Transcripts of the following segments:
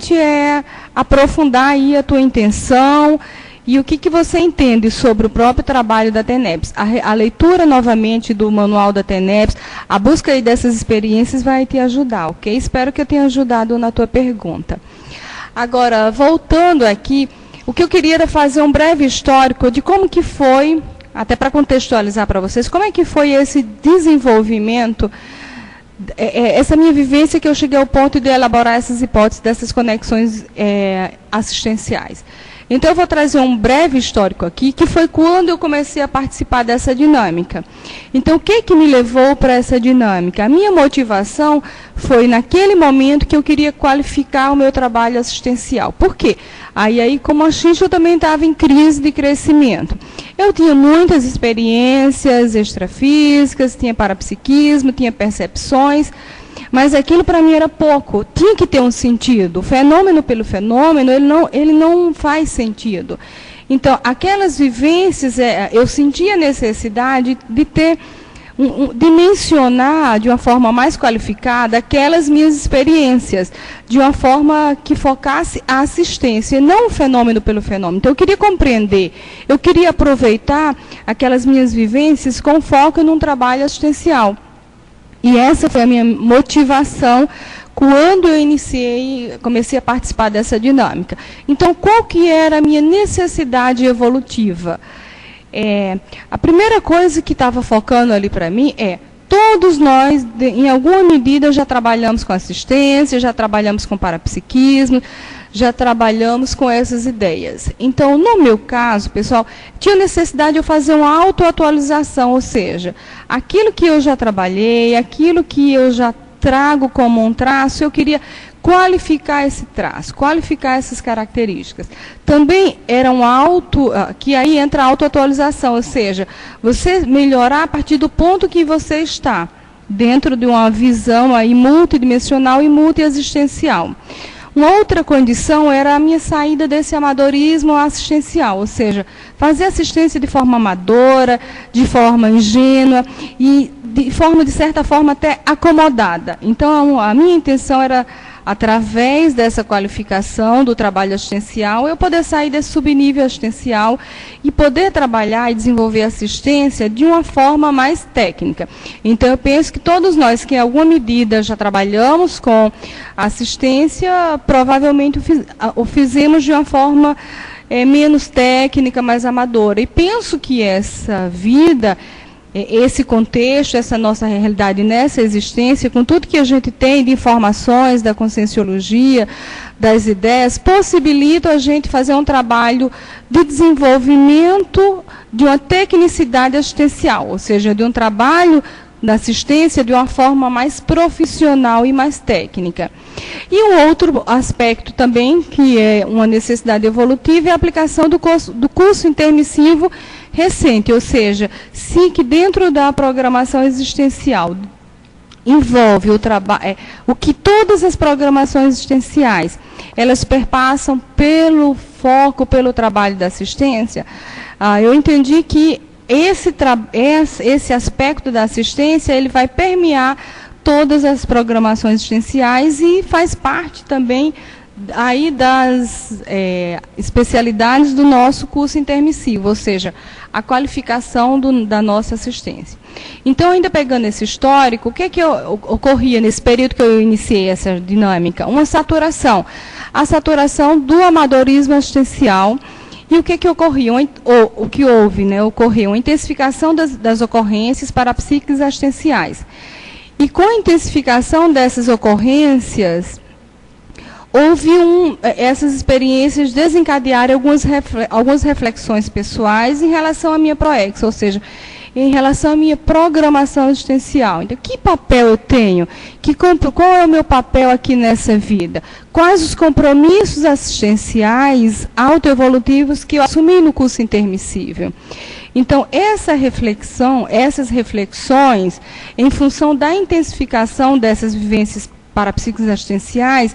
realmente aprofundar aí a tua intenção e o que você entende sobre o próprio trabalho da TENEPS. A leitura novamente do manual da TENEPS, a busca aí dessas experiências vai te ajudar, ok? Espero que eu tenha ajudado na tua pergunta. Agora, voltando aqui, o que eu queria era fazer um breve histórico de como que foi, até para contextualizar para vocês, como é que foi esse desenvolvimento, essa minha vivência que eu cheguei ao ponto de elaborar essas hipóteses dessas conexões assistenciais. Então, eu vou trazer um breve histórico aqui, que foi quando eu comecei a participar dessa dinâmica. Então, o que me levou para essa dinâmica? A minha motivação foi, naquele momento, que eu queria qualificar o meu trabalho assistencial. Por quê? Aí como a gente, eu também estava em crise de crescimento. Eu tinha muitas experiências extrafísicas, tinha parapsiquismo, tinha percepções, mas aquilo para mim era pouco, tinha que ter um sentido. O fenômeno pelo fenômeno, ele não faz sentido. Então, aquelas vivências, eu sentia a necessidade de ter, de mencionar de uma forma mais qualificada aquelas minhas experiências, de uma forma que focasse a assistência, e não o fenômeno pelo fenômeno. Então, eu queria compreender, eu queria aproveitar aquelas minhas vivências com foco num trabalho assistencial. E essa foi a minha motivação quando eu comecei a participar dessa dinâmica. Então, qual que era a minha necessidade evolutiva? A primeira coisa que estava focando ali para mim todos nós, em alguma medida, já trabalhamos com assistência, já trabalhamos com parapsiquismo, já trabalhamos com essas ideias. Então, no meu caso, pessoal, tinha necessidade de eu fazer uma autoatualização, ou seja, aquilo que eu já trabalhei, aquilo que eu já trago como um traço, eu queria qualificar esse traço, qualificar essas características. Também era que aí entra a autoatualização, ou seja, você melhorar a partir do ponto que você está, dentro de uma visão aí multidimensional e multiexistencial. Uma outra condição era a minha saída desse amadorismo assistencial, ou seja, fazer assistência de forma amadora, de forma ingênua e de certa forma, até acomodada. Então, a minha intenção era, através dessa qualificação do trabalho assistencial, eu poder sair desse subnível assistencial e poder trabalhar e desenvolver assistência de uma forma mais técnica. Então, eu penso que todos nós que, em alguma medida, já trabalhamos com assistência, provavelmente o fizemos de uma forma menos técnica, mais amadora. E penso que essa vida, esse contexto, essa nossa realidade nessa existência, com tudo que a gente tem de informações da conscienciologia, das ideias, possibilita a gente fazer um trabalho de desenvolvimento de uma tecnicidade assistencial, ou seja, de um trabalho da assistência de uma forma mais profissional e mais técnica. E um outro aspecto também, que é uma necessidade evolutiva, é a aplicação do curso intermissivo recente, ou seja, se que dentro da programação existencial envolve o que todas as programações existenciais, elas perpassam pelo foco, pelo trabalho da assistência, eu entendi que esse aspecto da assistência, ele vai permear todas as programações existenciais e faz parte também aí das especialidades do nosso curso intermissivo, ou seja, a qualificação da nossa assistência. Então, ainda pegando esse histórico, o que ocorria nesse período que eu iniciei essa dinâmica? Uma saturação. A saturação do amadorismo assistencial. E o que ocorria? O que houve, né? Ocorreu uma intensificação das ocorrências parapsíquicas assistenciais. E com a intensificação dessas ocorrências, houve essas experiências desencadearam algumas reflexões pessoais em relação à minha proex, ou seja, em relação à minha programação existencial. Então, que papel eu tenho? Qual é o meu papel aqui nessa vida? Quais os compromissos assistenciais autoevolutivos que eu assumi no curso intermissível? Então, essas reflexões, em função da intensificação dessas vivências parapsíquicas assistenciais,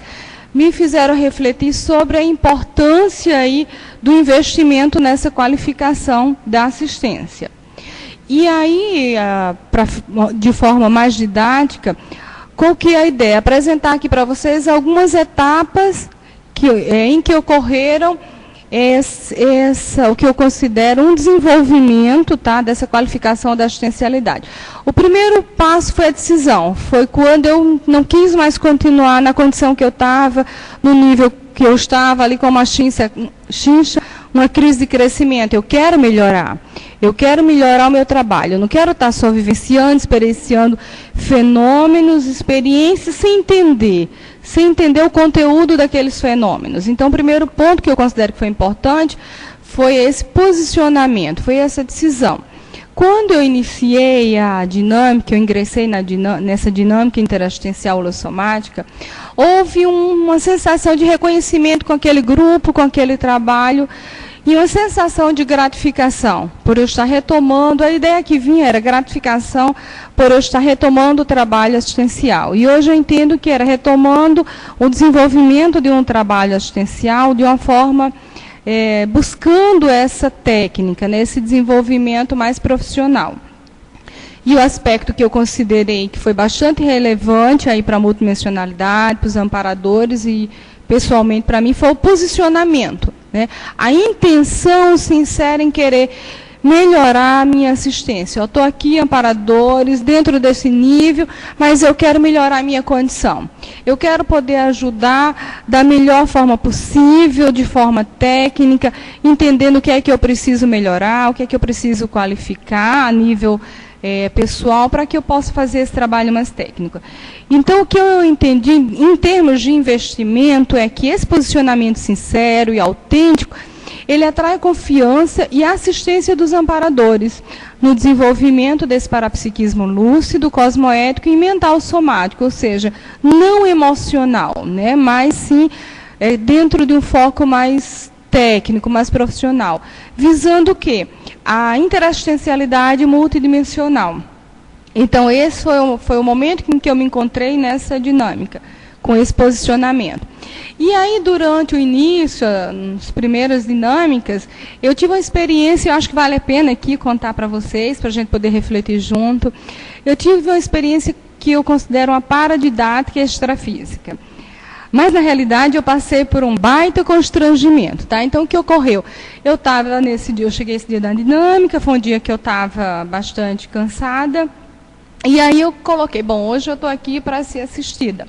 me fizeram refletir sobre a importância aí do investimento nessa qualificação da assistência. E aí, de forma mais didática, qual que é a ideia? Apresentar aqui para vocês algumas etapas em que ocorreram o que eu considero um desenvolvimento, tá, dessa qualificação da assistencialidade. O primeiro passo foi a decisão, foi quando eu não quis mais continuar na condição que eu estava, no nível que eu estava ali com uma chincha, uma crise de crescimento. Eu quero melhorar o meu trabalho, eu não quero estar só vivenciando, experienciando fenômenos, experiências, sem entender o conteúdo daqueles fenômenos. Então, o primeiro ponto que eu considero que foi importante foi esse posicionamento, foi essa decisão. Quando eu iniciei a dinâmica, eu ingressei nessa dinâmica interassistencial holossomática, houve uma sensação de reconhecimento com aquele grupo, com aquele trabalho, e uma sensação de gratificação, por eu estar retomando, a ideia que vinha era gratificação por eu estar retomando o trabalho assistencial. E hoje eu entendo que era retomando o desenvolvimento de um trabalho assistencial de uma forma, buscando essa técnica, né, esse desenvolvimento mais profissional. E o aspecto que eu considerei que foi bastante relevante aí para a multidimensionalidade, para os amparadores e, pessoalmente, para mim, foi o posicionamento. Né? A intenção sincera em querer melhorar a minha assistência. Eu estou aqui, amparadores, dentro desse nível, mas eu quero melhorar a minha condição. Eu quero poder ajudar da melhor forma possível, de forma técnica, entendendo o que é que eu preciso melhorar, o que é que eu preciso qualificar a nível pessoal, para que eu possa fazer esse trabalho mais técnico. Então, o que eu entendi, em termos de investimento, é que esse posicionamento sincero e autêntico, ele atrai confiança e assistência dos amparadores no desenvolvimento desse parapsiquismo lúcido, cosmoético e mental somático, ou seja, não emocional, né, mas sim dentro de um foco mais técnico, mais profissional, visando o quê? A interassistencialidade multidimensional. Então, esse foi o momento em que eu me encontrei nessa dinâmica, com esse posicionamento. E aí, durante o início, nas primeiras dinâmicas, eu tive uma experiência, eu acho que vale a pena aqui contar para vocês, para a gente poder refletir junto. Eu tive uma experiência que eu considero uma paradidática extrafísica. Mas, na realidade, eu passei por um baita constrangimento, tá? Então, o que ocorreu? Eu estava nesse dia, eu cheguei esse dia da dinâmica, foi um dia que eu estava bastante cansada, e aí eu coloquei, bom, hoje eu estou aqui para ser assistida.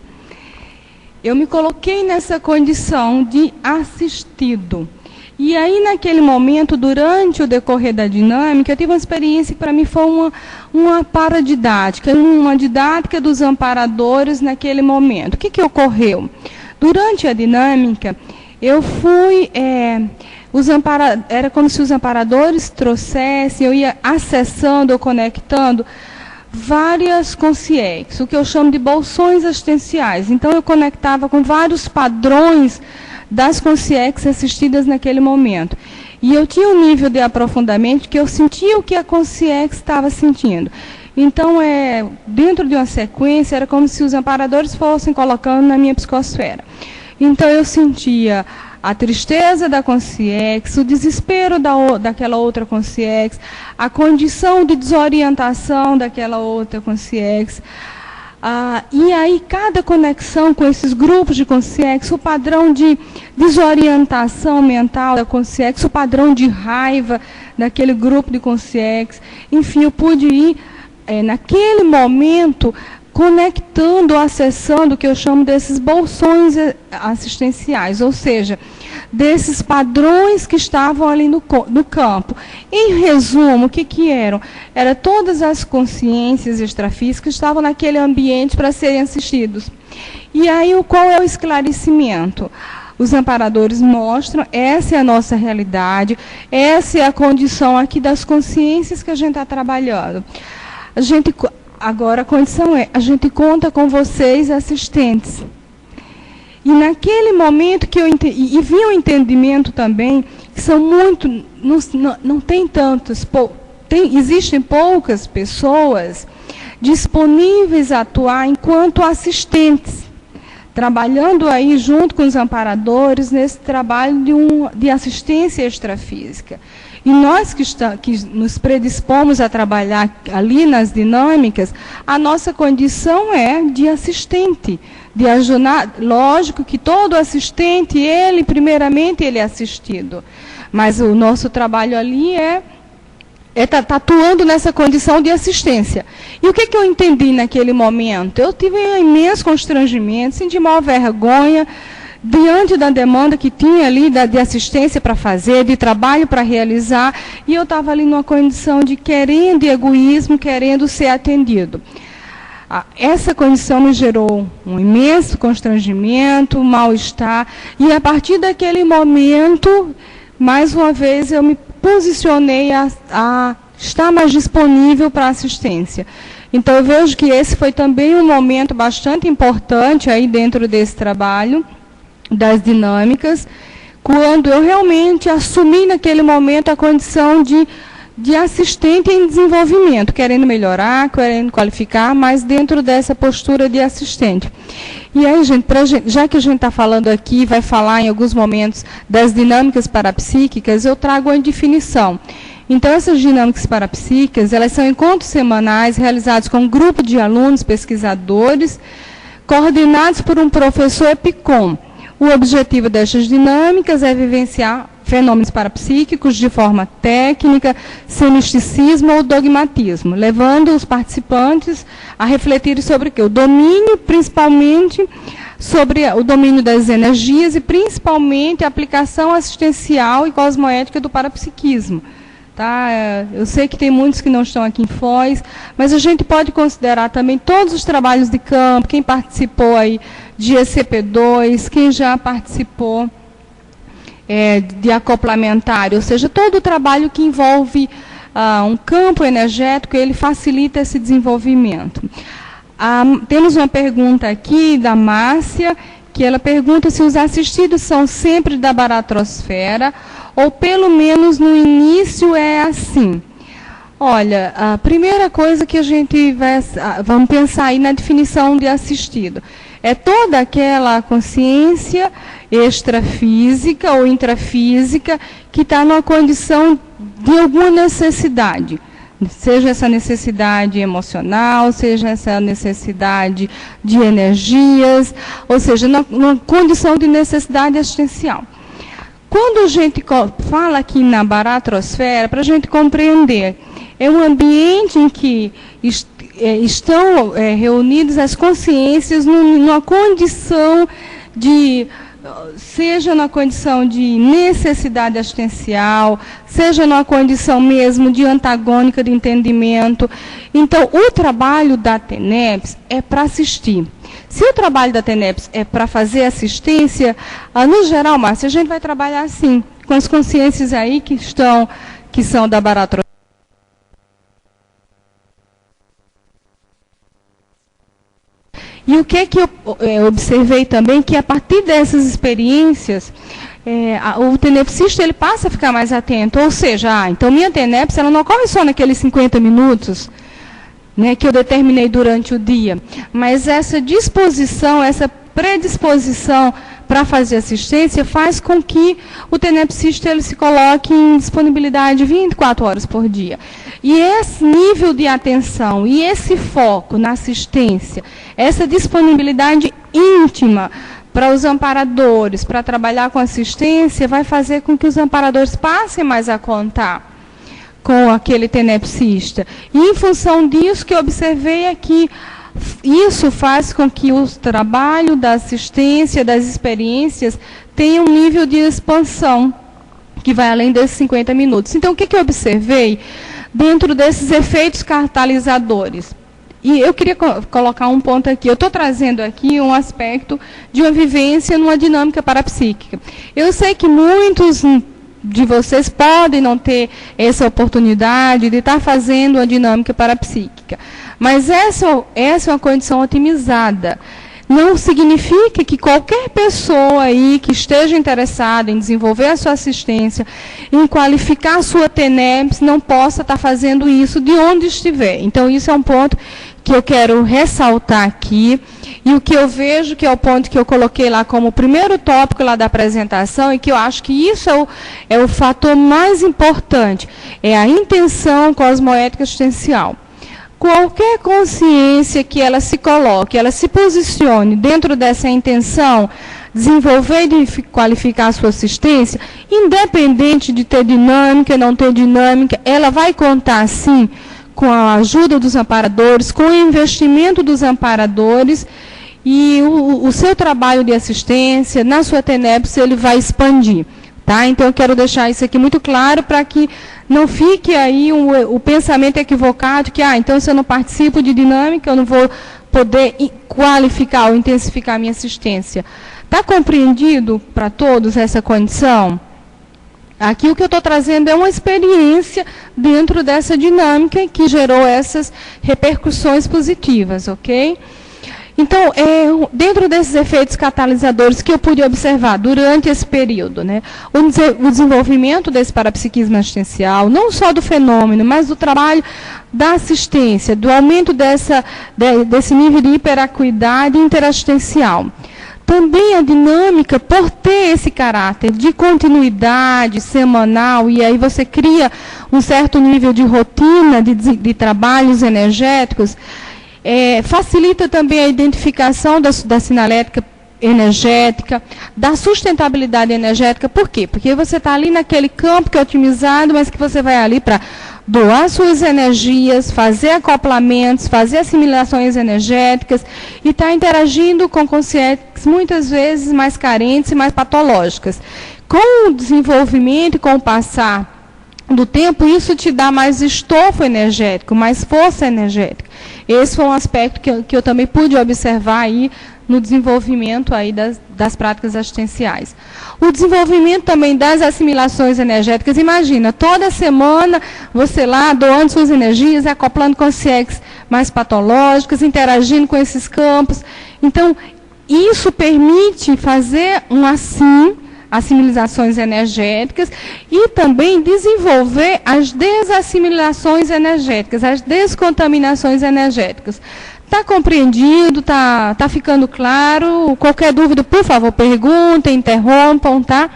Eu me coloquei nessa condição de assistido. E aí, naquele momento, durante o decorrer da dinâmica, eu tive uma experiência que, para mim, foi uma paradidática, uma didática dos amparadores naquele momento. O que ocorreu? Durante a dinâmica, eu fui... era como se os amparadores trouxessem, eu ia acessando ou conectando várias consciências, o que eu chamo de bolsões assistenciais. Então, eu conectava com vários padrões das consciências assistidas naquele momento. E eu tinha um nível de aprofundamento que eu sentia o que a consciência estava sentindo. Então, dentro de uma sequência, era como se os amparadores fossem colocando na minha psicosfera. Então, eu sentia a tristeza da consciência, o desespero daquela outra consciência, a condição de desorientação daquela outra consciência. E aí, cada conexão com esses grupos de consciência, o padrão de desorientação mental da consciência, o padrão de raiva daquele grupo de consciência, enfim, eu pude ir, naquele momento, conectando, acessando o que eu chamo desses bolsões assistenciais, ou seja, desses padrões que estavam ali no campo. Em resumo, o que eram? Eram todas as consciências extrafísicas que estavam naquele ambiente para serem assistidos. E aí, qual é o esclarecimento? Os amparadores mostram, essa é a nossa realidade, essa é a condição aqui das consciências que a gente está trabalhando. Agora, a condição a gente conta com vocês, assistentes. E naquele momento que eu entendi, e vi um entendimento também, que são muito, não tem tantos, existem poucas pessoas disponíveis a atuar enquanto assistentes, trabalhando aí junto com os amparadores nesse trabalho de assistência extrafísica. E nós que nos predispomos a trabalhar ali nas dinâmicas, a nossa condição é de assistente, de ajudar. Lógico que todo assistente, primeiramente, ele é assistido. Mas o nosso trabalho ali está atuando nessa condição de assistência. E o que eu entendi naquele momento? Eu tive um imenso constrangimento, senti maior vergonha, diante da demanda que tinha ali de assistência para fazer, de trabalho para realizar, e eu estava ali numa condição de egoísmo, querendo ser atendido. Essa condição me gerou um imenso constrangimento, mal-estar, e a partir daquele momento, mais uma vez, eu me posicionei a estar mais disponível para assistência. Então, eu vejo que esse foi também um momento bastante importante aí dentro desse trabalho, das dinâmicas, quando eu realmente assumi naquele momento a condição de assistente em desenvolvimento, querendo melhorar, querendo qualificar, mas dentro dessa postura de assistente. E aí, gente, já que a gente está falando aqui, vai falar em alguns momentos das dinâmicas parapsíquicas, eu trago uma definição. Então, essas dinâmicas parapsíquicas, elas são encontros semanais realizados com um grupo de alunos, pesquisadores, coordenados por um professor EPICOM. O objetivo destas dinâmicas é vivenciar fenômenos parapsíquicos de forma técnica, sem misticismo ou dogmatismo, levando os participantes a refletir sobre o quê? O domínio, principalmente, sobre o domínio das energias e, principalmente, a aplicação assistencial e cosmoética do parapsiquismo. Tá? Eu sei que tem muitos que não estão aqui em Foz, mas a gente pode considerar também todos os trabalhos de campo, quem participou aí de ECP2, quem já participou de acoplamentário, ou seja, todo o trabalho que envolve um campo energético, ele facilita esse desenvolvimento. Temos uma pergunta aqui da Márcia, que ela pergunta se os assistidos são sempre da baratrosfera, ou pelo menos no início é assim. Olha, a primeira coisa que a gente vamos pensar aí na definição de assistido. É toda aquela consciência extrafísica ou intrafísica que está numa condição de alguma necessidade. Seja essa necessidade emocional, seja essa necessidade de energias, ou seja, numa condição de necessidade assistencial. Quando a gente fala aqui na baratrosfera, para a gente compreender, é um ambiente em que estão reunidas as consciências numa condição de, seja na condição de necessidade assistencial, seja numa condição mesmo de antagônica de entendimento. Então, o trabalho da TENEPS é para assistir. Se o trabalho da TENEPS é para fazer assistência, no geral, Márcia, a gente vai trabalhar assim, com as consciências aí que são da baratrosfera. E o que eu observei também, que a partir dessas experiências, o tenepsista ele passa a ficar mais atento, ou seja, então minha TENEPS ela não ocorre só naqueles 50 minutos, né, que eu determinei durante o dia, mas essa disposição, essa predisposição para fazer assistência faz com que o tenepsista ele se coloque em disponibilidade 24 horas por dia. E esse nível de atenção e esse foco na assistência, essa disponibilidade íntima para os amparadores, para trabalhar com assistência, vai fazer com que os amparadores passem mais a contar com aquele tenepsista. E em função disso que eu observei é que isso faz com que o trabalho da assistência, das experiências, tenha um nível de expansão, que vai além desses 50 minutos. Então, o que eu observei dentro desses efeitos catalisadores? E eu queria colocar um ponto aqui. Eu estou trazendo aqui um aspecto de uma vivência numa dinâmica parapsíquica. Eu sei que muitos de vocês podem não ter essa oportunidade de estar fazendo uma dinâmica parapsíquica. Mas essa é uma condição otimizada. Não significa que qualquer pessoa aí que esteja interessada em desenvolver a sua assistência, em qualificar a sua TENEPS, não possa estar fazendo isso de onde estiver. Então, isso é um ponto que eu quero ressaltar aqui. E o que eu vejo, que é o ponto que eu coloquei lá como primeiro tópico lá da apresentação, e que eu acho que isso é o fator mais importante, é a intenção cosmoética existencial. Qualquer consciência que ela se coloque, ela se posicione dentro dessa intenção, desenvolver e qualificar a sua assistência, independente de ter dinâmica, não ter dinâmica, ela vai contar, sim, com a ajuda dos amparadores, com o investimento dos amparadores, e o seu trabalho de assistência, na sua TENEPS, ele vai expandir. Tá? Então, eu quero deixar isso aqui muito claro para que não fique aí o pensamento equivocado que, então, se eu não participo de dinâmica, eu não vou poder qualificar ou intensificar a minha assistência. Está compreendido para todos essa condição? Aqui o que eu estou trazendo é uma experiência dentro dessa dinâmica que gerou essas repercussões positivas, ok? Então, dentro desses efeitos catalisadores que eu pude observar durante esse período, né, o desenvolvimento desse parapsiquismo assistencial, não só do fenômeno, mas do trabalho da assistência, do aumento desse nível de hiperacuidade interassistencial. Também a dinâmica, por ter esse caráter de continuidade semanal, e aí você cria um certo nível de rotina de trabalhos energéticos, facilita também a identificação da sinalética energética, da sustentabilidade energética. Por quê? Porque você está ali naquele campo que é otimizado, mas que você vai ali para doar suas energias, fazer acoplamentos, fazer assimilações energéticas e está interagindo com consciências muitas vezes mais carentes e mais patológicas. Com o desenvolvimento e com o passar do tempo, isso te dá mais estofo energético, mais força energética. Esse foi um aspecto que eu também pude observar aí no desenvolvimento aí das práticas assistenciais. O desenvolvimento também das assimilações energéticas. Imagina, toda semana você lá doando suas energias, acoplando com consciências mais patológicas, interagindo com esses campos. Então, isso permite fazer assimilações energéticas e também desenvolver as desassimilações energéticas, as descontaminações energéticas. Está compreendido? Está ficando claro? Qualquer dúvida, por favor, perguntem, interrompam, tá?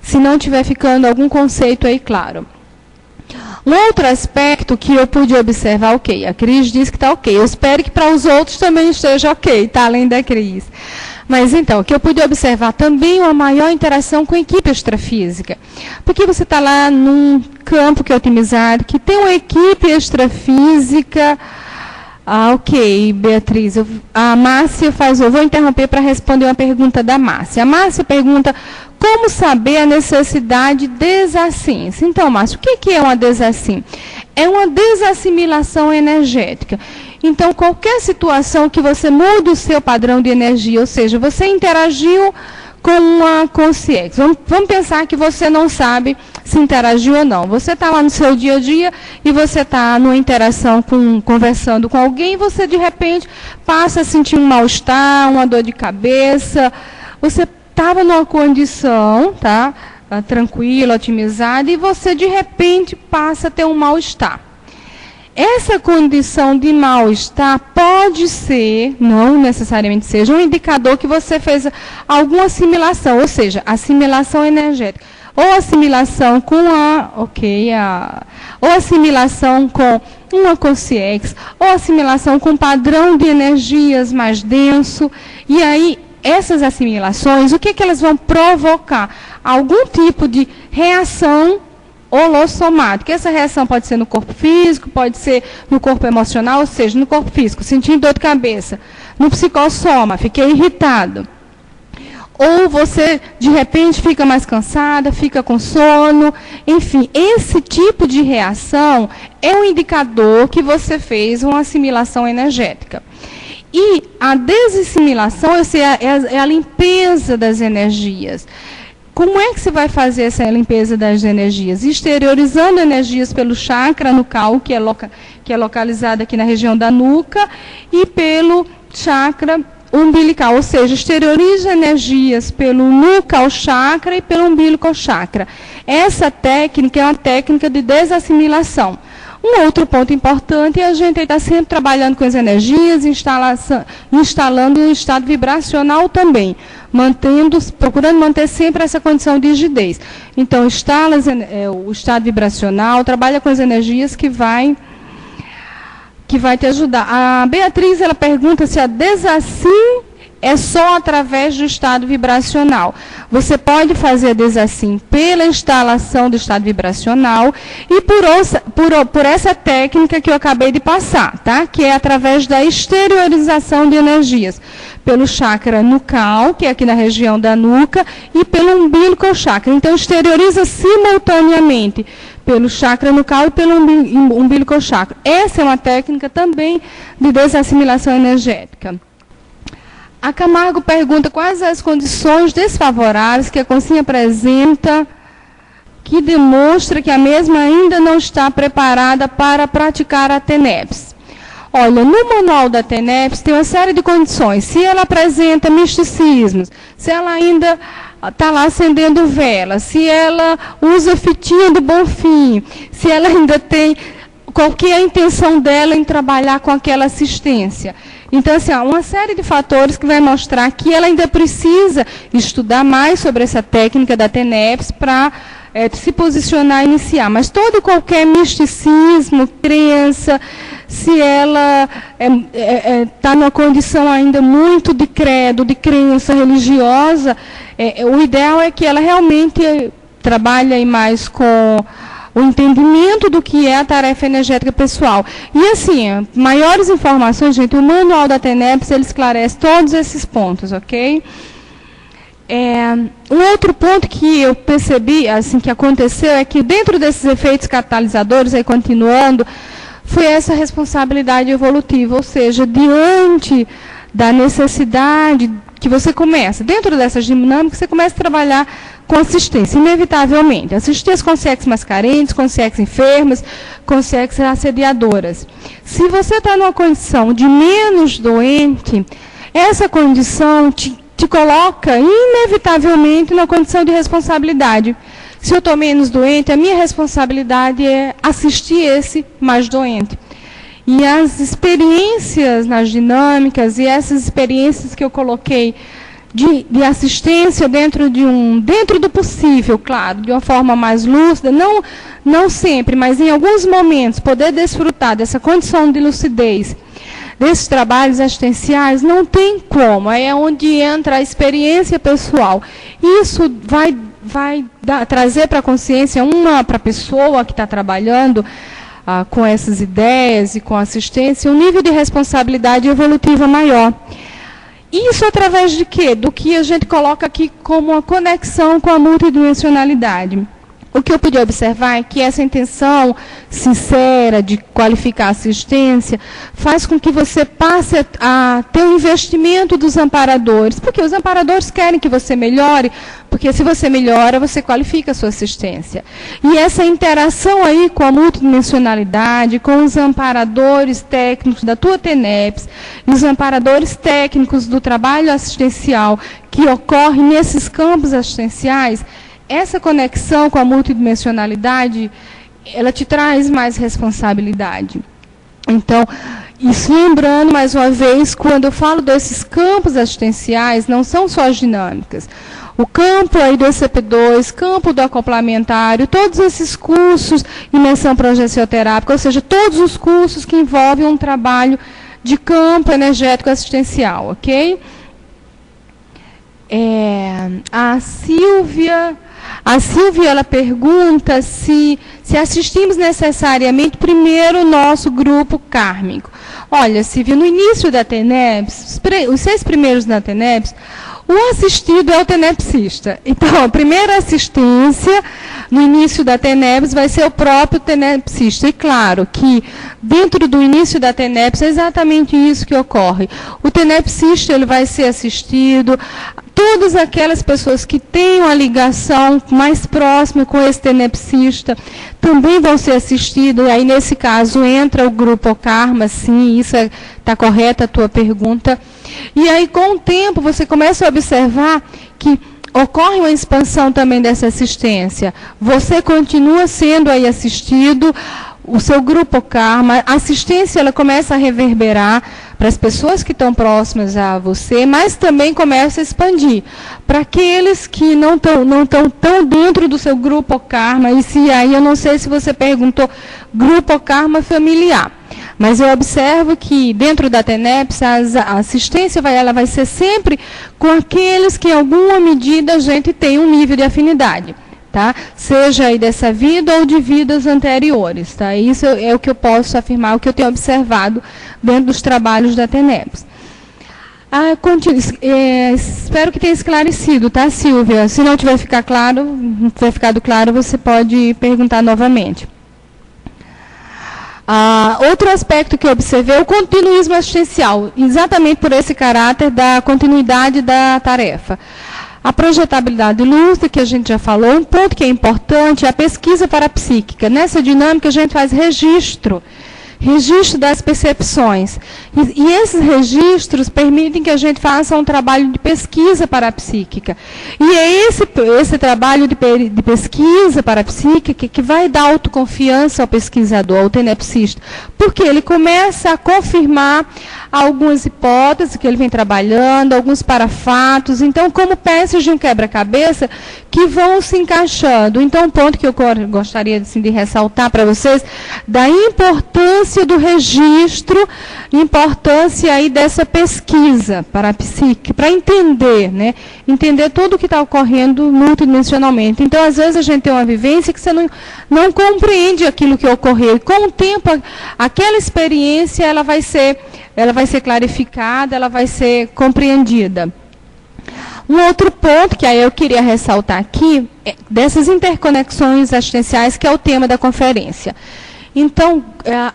Se não estiver ficando algum conceito aí claro. Um outro aspecto que eu pude observar, ok, a Cris disse que está ok. Eu espero que para os outros também esteja ok, tá? Além da Cris. Mas então, o que eu pude observar também uma maior interação com a equipe extrafísica. Porque você está lá num campo que é otimizado, que tem uma equipe extrafísica. Ok, Beatriz. A Márcia eu vou interromper para responder uma pergunta da Márcia. A Márcia pergunta como saber a necessidade de desassins. Então, Márcia, o que é uma desassim? É uma desassimilação energética. Então, qualquer situação que você muda o seu padrão de energia, ou seja, você interagiu com uma consciência. Vamos pensar que você não sabe se interagiu ou não. Você está lá no seu dia a dia e você está numa interação, conversando com alguém, e você, de repente, passa a sentir um mal-estar, uma dor de cabeça. Você estava numa condição, tá, tranquila, otimizada, e você, de repente, passa a ter um mal-estar. Essa condição de mal-estar pode ser, não necessariamente seja, um indicador que você fez alguma assimilação, ou seja, assimilação energética. Ou assimilação com ou assimilação com uma consciência, ou assimilação com um padrão de energias mais denso. E aí, essas assimilações, o que elas vão provocar? Algum tipo de reação holossomática. Essa reação pode ser no corpo físico, pode ser no corpo emocional, ou seja, no corpo físico, sentindo dor de cabeça. No psicossoma, fiquei irritado. Ou você, de repente, fica mais cansada, fica com sono. Enfim, esse tipo de reação é um indicador que você fez uma assimilação energética. E a desassimilação é a limpeza das energias. Como é que você vai fazer essa limpeza das energias? Exteriorizando energias pelo chakra nucal, que é localizado aqui na região da nuca, e pelo chakra umbilical, ou seja, exterioriza energias pelo nucal chakra e pelo umbilical chakra. Essa técnica é uma técnica de desassimilação. Um outro ponto importante é a gente estar sempre trabalhando com as energias, instalando um estado vibracional também, procurando manter sempre essa condição de rigidez. Então, instala o estado vibracional, trabalha com as energias que vai te ajudar. A Beatriz, ela pergunta se a desassim é só através do estado vibracional. Você pode fazer a desassim pela instalação do estado vibracional e por essa técnica que eu acabei de passar, tá? Que é através da exteriorização de energias. Pelo chakra nucal, que é aqui na região da nuca, e pelo umbilical chakra. Então, exterioriza simultaneamente pelo chakra nucal e pelo umbilical chakra. Essa é uma técnica também de desassimilação energética. A Camargo pergunta quais as condições desfavoráveis que a consciência apresenta que demonstra que a mesma ainda não está preparada para praticar a TENEPS. Olha, no manual da TENEPS tem uma série de condições. Se ela apresenta misticismos, se ela ainda está lá acendendo vela, se ela usa fitinha do Bonfim, se ela ainda tem qualquer intenção dela em trabalhar com aquela assistência. Então, assim, há uma série de fatores que vai mostrar que ela ainda precisa estudar mais sobre essa técnica da TENEPS para se posicionar e iniciar. Mas todo e qualquer misticismo, crença, se ela está numa condição ainda muito de credo, de crença religiosa, o ideal é que ela realmente trabalhe mais com o entendimento do que é a tarefa energética pessoal. E assim, maiores informações, gente, o manual da TENEPS, ele esclarece todos esses pontos, ok? Um outro ponto que eu percebi, assim, que aconteceu, é que dentro desses efeitos catalisadores, aí continuando, foi essa responsabilidade evolutiva, ou seja, diante da necessidade que você começa, dentro dessas dinâmicas, você começa a trabalhar com assistência, inevitavelmente. Assistir as consciências mais carentes, consciências enfermas, consciências assediadoras. Se você está numa condição de menos doente, essa condição te coloca, inevitavelmente, numa condição de responsabilidade. Se eu estou menos doente, a minha responsabilidade é assistir esse mais doente. E as experiências nas dinâmicas, e essas experiências que eu coloquei de assistência dentro do possível, claro, de uma forma mais lúcida, não sempre, mas em alguns momentos, poder desfrutar dessa condição de lucidez, desses trabalhos assistenciais, não tem como, é onde entra a experiência pessoal. Isso vai trazer para a consciência, para a pessoa que está trabalhando com essas ideias e com assistência, um nível de responsabilidade evolutiva maior. Isso através de quê? Do que a gente coloca aqui como uma conexão com a multidimensionalidade. O que eu pude observar é que essa intenção sincera de qualificar a assistência faz com que você passe a ter um investimento dos amparadores, porque os amparadores querem que você melhore, porque se você melhora, você qualifica a sua assistência. E essa interação aí com a multidimensionalidade, com os amparadores técnicos da tua TENEPS, e os amparadores técnicos do trabalho assistencial que ocorre nesses campos assistenciais, essa conexão com a multidimensionalidade, ela te traz mais responsabilidade. Então, isso lembrando, mais uma vez, quando eu falo desses campos assistenciais, não são só as dinâmicas. O campo aí do ECP2, campo do acoplamentário, todos esses cursos, imersão progencioterápica, ou seja, todos os cursos que envolvem um trabalho de campo energético assistencial, ok? A Silvia, ela pergunta se assistimos necessariamente primeiro o nosso grupo kármico. Olha, Silvia, no início da TENEPS, os 6 primeiros da TENEPS, o assistido é o tenepsista. Então, a primeira assistência no início da TENEPS vai ser o próprio tenepsista. E claro que dentro do início da TENEPS é exatamente isso que ocorre. O tenepsista ele vai ser assistido, todas aquelas pessoas que têm uma ligação mais próxima com esse tenepsista também vão ser assistidos. E aí, nesse caso, entra o grupo Karma, sim, isso está correta a tua pergunta. E aí, com o tempo, você começa a observar que ocorre uma expansão também dessa assistência. Você continua sendo aí assistido, o seu grupo karma, a assistência ela começa a reverberar para as pessoas que estão próximas a você, mas também começa a expandir para aqueles que não estão tão dentro do seu grupo karma. E se aí eu não sei se você perguntou grupo karma familiar, mas eu observo que dentro da TENEPS a assistência ela vai ser sempre com aqueles que em alguma medida a gente tem um nível de afinidade. Tá? Seja aí dessa vida ou de vidas anteriores. Tá? Isso é o que eu posso afirmar, o que eu tenho observado dentro dos trabalhos da TENEPS. Espero que tenha esclarecido, tá, Silvia? Se não tiver ficado claro, você pode perguntar novamente. Outro aspecto que eu observei é o continuismo assistencial, exatamente por esse caráter da continuidade da tarefa. A projetabilidade lúcida, que a gente já falou, um ponto que é importante é a pesquisa parapsíquica. Nessa dinâmica, a gente faz registro das percepções. E esses registros permitem que a gente faça um trabalho de pesquisa parapsíquica. E é esse trabalho de pesquisa parapsíquica que vai dar autoconfiança ao pesquisador, ao tenepsista, porque ele começa a confirmar algumas hipóteses que ele vem trabalhando, alguns parafatos, então como peças de um quebra-cabeça que vão se encaixando. Então, um ponto que eu gostaria assim, de ressaltar para vocês, da importância do registro, importância aí dessa pesquisa parapsíquica, para entender, né? Entender tudo o que está ocorrendo multidimensionalmente. Então, às vezes, a gente tem uma vivência que você não compreende aquilo que ocorreu. E, com o tempo, aquela experiência ela vai ser clarificada, ela vai ser compreendida. Um outro ponto que aí eu queria ressaltar aqui, é dessas interconexões assistenciais, que é o tema da conferência. Então,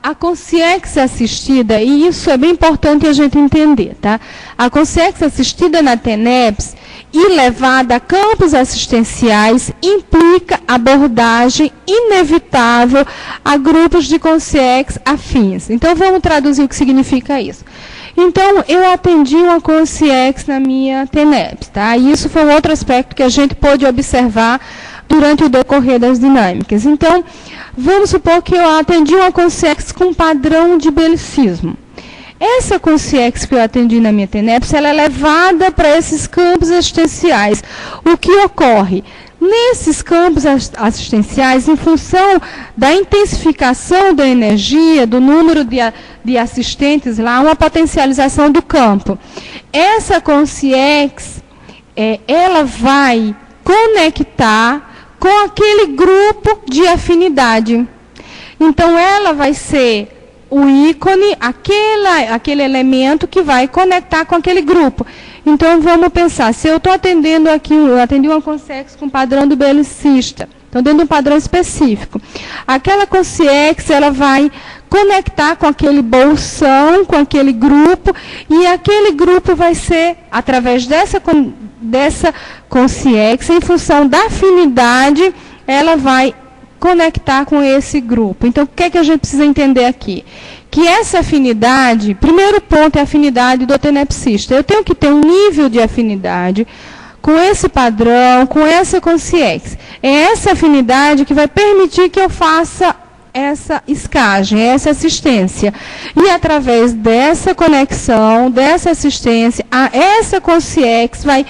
a consciência assistida, e isso é bem importante a gente entender, tá? A consciência assistida na TENEPS e levada a campos assistenciais implica abordagem inevitável a grupos de consciência afins. Então, vamos traduzir o que significa isso. Então, eu atendi uma consciência na minha TENEPS, tá? E isso foi um outro aspecto que a gente pôde observar durante o decorrer das dinâmicas. Então, vamos supor que eu atendi uma consciência com padrão de belicismo. Essa consciência que eu atendi na minha TENEPS, ela é levada para esses campos assistenciais. O que ocorre? Nesses campos assistenciais, em função da intensificação da energia, do número de assistentes lá, uma potencialização do campo. Essa consciência, ela vai conectar com aquele grupo de afinidade. Então, ela vai ser o ícone, aquele elemento que vai conectar com aquele grupo. Então, vamos pensar, se eu estou atendendo aqui, eu atendi uma consciência com padrão do belicista, então dentro de um padrão específico. Aquela consciência, ela vai conectar com aquele bolsão, com aquele grupo, e aquele grupo vai ser, através dessa consciência, em função da afinidade, ela vai conectar com esse grupo. Então, o que é que a gente precisa entender aqui? Que essa afinidade, primeiro ponto é a afinidade do tenepsista. Eu tenho que ter um nível de afinidade com esse padrão, com essa consciência. É essa afinidade que vai permitir que eu faça essa escagem, essa assistência. E através dessa conexão, dessa assistência, essa consciência vai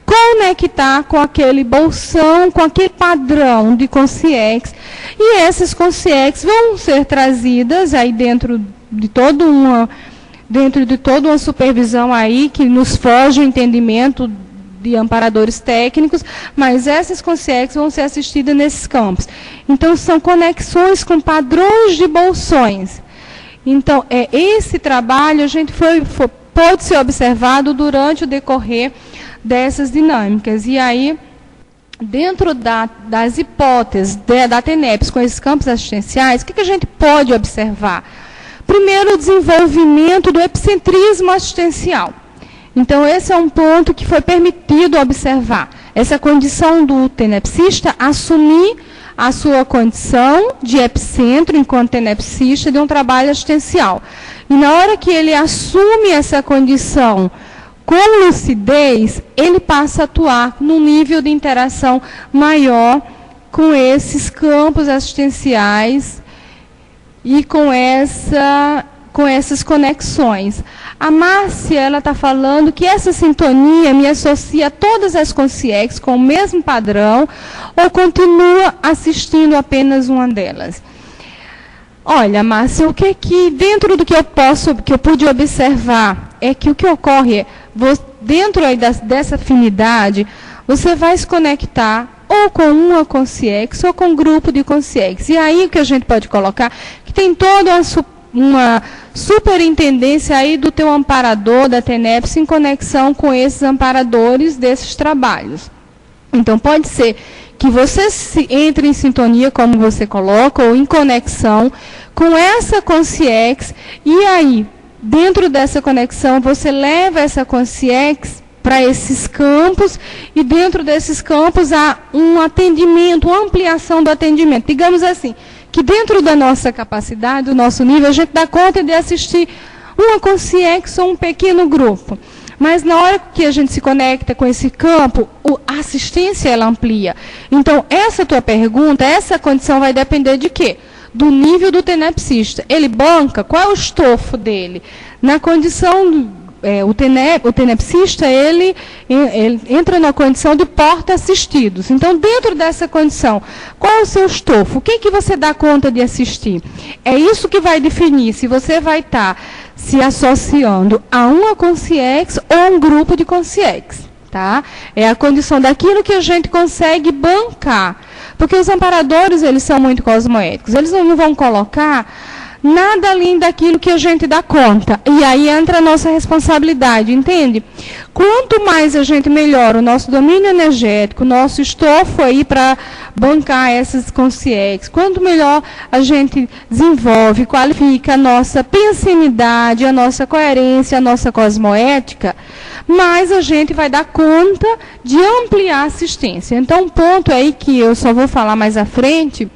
conectar com aquele bolsão, com aquele padrão de consciência. E essas consciências vão ser trazidas aí dentro de toda uma supervisão aí que nos foge o entendimento de amparadores técnicos, mas essas consciências vão ser assistidas nesses campos. Então, são conexões com padrões de bolsões. Então, esse trabalho a gente pode ser observado durante o decorrer dessas dinâmicas. E aí, dentro das hipóteses da TENEPS com esses campos assistenciais, o que a gente pode observar? Primeiro, o desenvolvimento do epicentrismo assistencial. Então, esse é um ponto que foi permitido observar. Essa condição do tenepsista assumir a sua condição de epicentro, enquanto tenepsista, de um trabalho assistencial. E na hora que ele assume essa condição com lucidez, ele passa a atuar num nível de interação maior com esses campos assistenciais e com essas conexões. A Márcia, ela está falando que essa sintonia me associa a todas as consciex com o mesmo padrão, ou continua assistindo apenas uma delas? Olha, Márcia, o que dentro do que eu pude observar, é que o que ocorre é, dentro aí dessa afinidade, você vai se conectar ou com uma consciex ou com um grupo de consciex. E aí o que a gente pode colocar, que tem toda uma superintendência aí do teu amparador, da TENEPS, em conexão com esses amparadores desses trabalhos. Então, pode ser que você entre em sintonia, como você coloca, ou em conexão com essa consciex, e aí, dentro dessa conexão, você leva essa consciex para esses campos, e dentro desses campos há um atendimento, uma ampliação do atendimento. Digamos assim, que dentro da nossa capacidade, do nosso nível, a gente dá conta de assistir uma consciex ou um pequeno grupo. Mas na hora que a gente se conecta com esse campo, a assistência ela amplia. Então, essa tua pergunta, essa condição vai depender de quê? Do nível do tenepsista. Ele banca, qual é o estofo dele? Na condição, o tenepsista, ele entra na condição de porta-assistidos. Então, dentro dessa condição, qual é o seu estofo? O que você dá conta de assistir? É isso que vai definir se você vai estar se associando a uma consciex ou um grupo de consciex, tá? É a condição daquilo que a gente consegue bancar. Porque os amparadores, eles são muito cosmoéticos. Eles não vão colocar nada além daquilo que a gente dá conta. E aí entra a nossa responsabilidade, entende? Quanto mais a gente melhora o nosso domínio energético, o nosso estofo aí para bancar essas consciex, quanto melhor a gente desenvolve, qualifica a nossa pensenidade, a nossa coerência, a nossa cosmoética, mais a gente vai dar conta de ampliar a assistência. Então, um ponto aí que eu só vou falar mais à frente,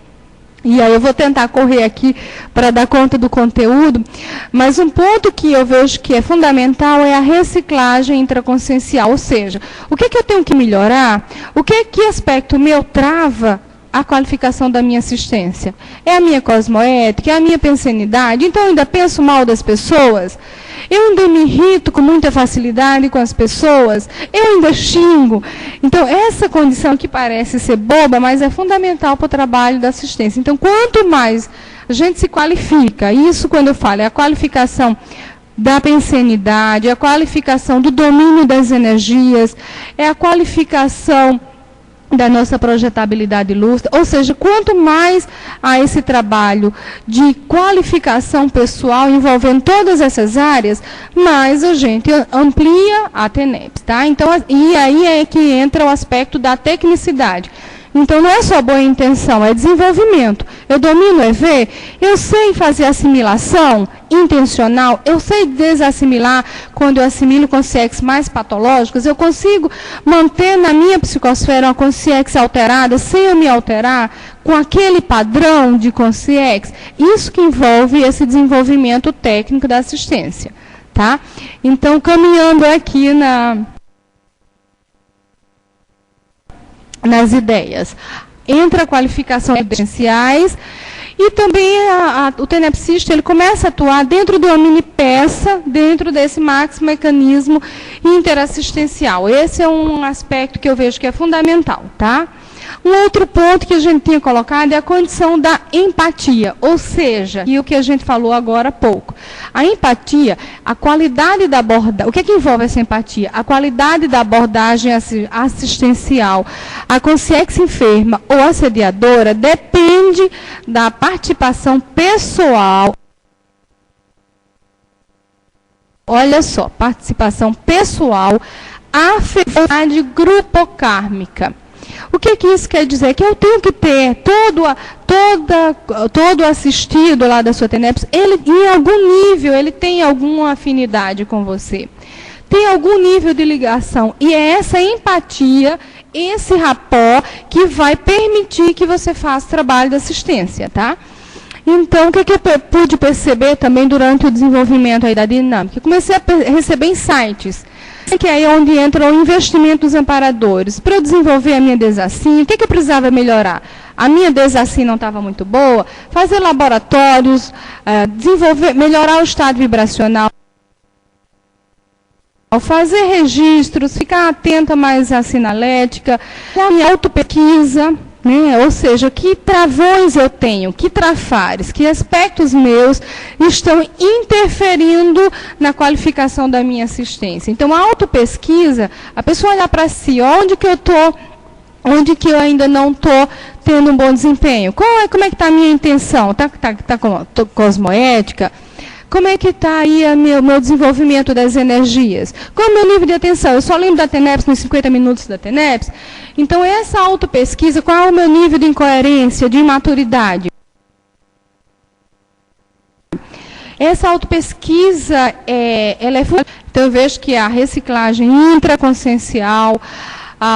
e aí eu vou tentar correr aqui para dar conta do conteúdo, mas um ponto que eu vejo que é fundamental é a reciclagem intraconsciencial, ou seja, o que eu tenho que melhorar? Que aspecto meu trava a qualificação da minha assistência? É a minha cosmoética? É a minha pensenidade? Então eu ainda penso mal das pessoas? Eu ainda me irrito com muita facilidade com as pessoas? Eu ainda xingo? Então, essa condição que parece ser boba, mas é fundamental para o trabalho da assistência. Então, quanto mais a gente se qualifica, isso quando eu falo, é a qualificação da pensenidade, a qualificação do domínio das energias, é a qualificação da nossa projetabilidade lúcida, ou seja, quanto mais há esse trabalho de qualificação pessoal envolvendo todas essas áreas, mais a gente amplia a TENEPS, tá? Então, e aí é que entra o aspecto da tecnicidade. Então, não é só boa intenção, é desenvolvimento. Eu domino o EV, eu sei fazer assimilação intencional, eu sei desassimilar quando eu assimilo consciex mais patológicas, eu consigo manter na minha psicosfera uma consciex alterada, sem eu me alterar, com aquele padrão de consciex. Isso que envolve esse desenvolvimento técnico da assistência, tá? Então, caminhando aqui nas ideias. Entra a qualificação de potenciais e também o tenepsista ele começa a atuar dentro de uma mini peça, dentro desse máximo mecanismo interassistencial. Esse é um aspecto que eu vejo que é fundamental, tá? Um outro ponto que a gente tinha colocado é a condição da empatia, ou seja, e o que a gente falou agora há pouco. A empatia, a qualidade da abordagem, o que envolve essa empatia? A qualidade da abordagem assistencial. A consciência enferma ou assediadora depende da participação pessoal. Olha só, participação pessoal, afetividade grupocármica. O que isso quer dizer? Que eu tenho que ter todo assistido lá da sua TENEPS, ele em algum nível, ele tem alguma afinidade com você. Tem algum nível de ligação. E é essa empatia, esse rapport, que vai permitir que você faça trabalho de assistência, tá? Então, o que eu pude perceber também durante o desenvolvimento aí da dinâmica? Eu comecei a receber insights, que é aí onde entra o investimento dos amparadores. Para eu desenvolver a minha desassinha, o que eu precisava melhorar? a minha desassim não estava muito boa, fazer laboratórios, melhorar o estado vibracional, fazer registros, ficar atenta mais à sinalética, a minha autopesquisa, né? Ou seja, que travões eu tenho, que trafares, que aspectos meus estão interferindo na qualificação da minha assistência. Então, a autopesquisa, a pessoa olhar para si, onde que eu estou, onde que eu ainda não estou tendo um bom desempenho, como é que está a minha intenção, está cosmoética? Como é que está aí o meu desenvolvimento das energias? Qual é o meu nível de atenção? Eu só lembro da TENEPS nos 50 minutos da TENEPS. Então, essa autopesquisa, qual é o meu nível de incoerência, de imaturidade? Essa autopesquisa, ela é fundamental. Então, eu vejo que a reciclagem intraconsciencial,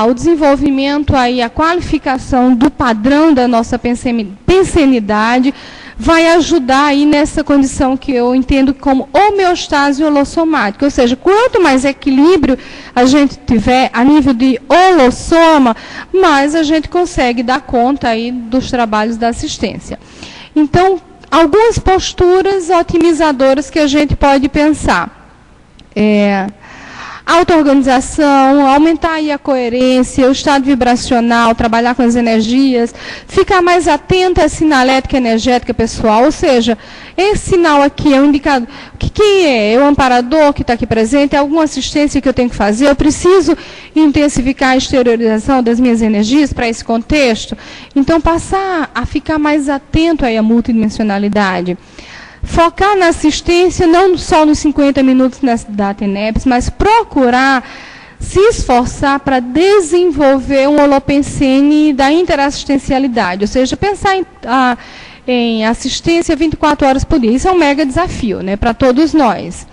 o desenvolvimento, aí, a qualificação do padrão da nossa pensenidade, vai ajudar aí nessa condição que eu entendo como homeostase holossomática. Ou seja, quanto mais equilíbrio a gente tiver a nível de holossoma, mais a gente consegue dar conta aí dos trabalhos da assistência. Então, algumas posturas otimizadoras que a gente pode pensar. Auto-organização, aumentar aí a coerência, o estado vibracional, trabalhar com as energias, ficar mais atento à sinalética energética pessoal, ou seja, esse sinal aqui é um indicador. O que é? É o amparador que está aqui presente? É alguma assistência que eu tenho que fazer? Eu preciso intensificar a exteriorização das minhas energias para esse contexto? Então, passar a ficar mais atento aí à multidimensionalidade. Focar na assistência, não só nos 50 minutos da TENEPS, mas procurar se esforçar para desenvolver um holopensene da interassistencialidade, ou seja, pensar em assistência 24 horas por dia. Isso é um mega desafio, né, para todos nós.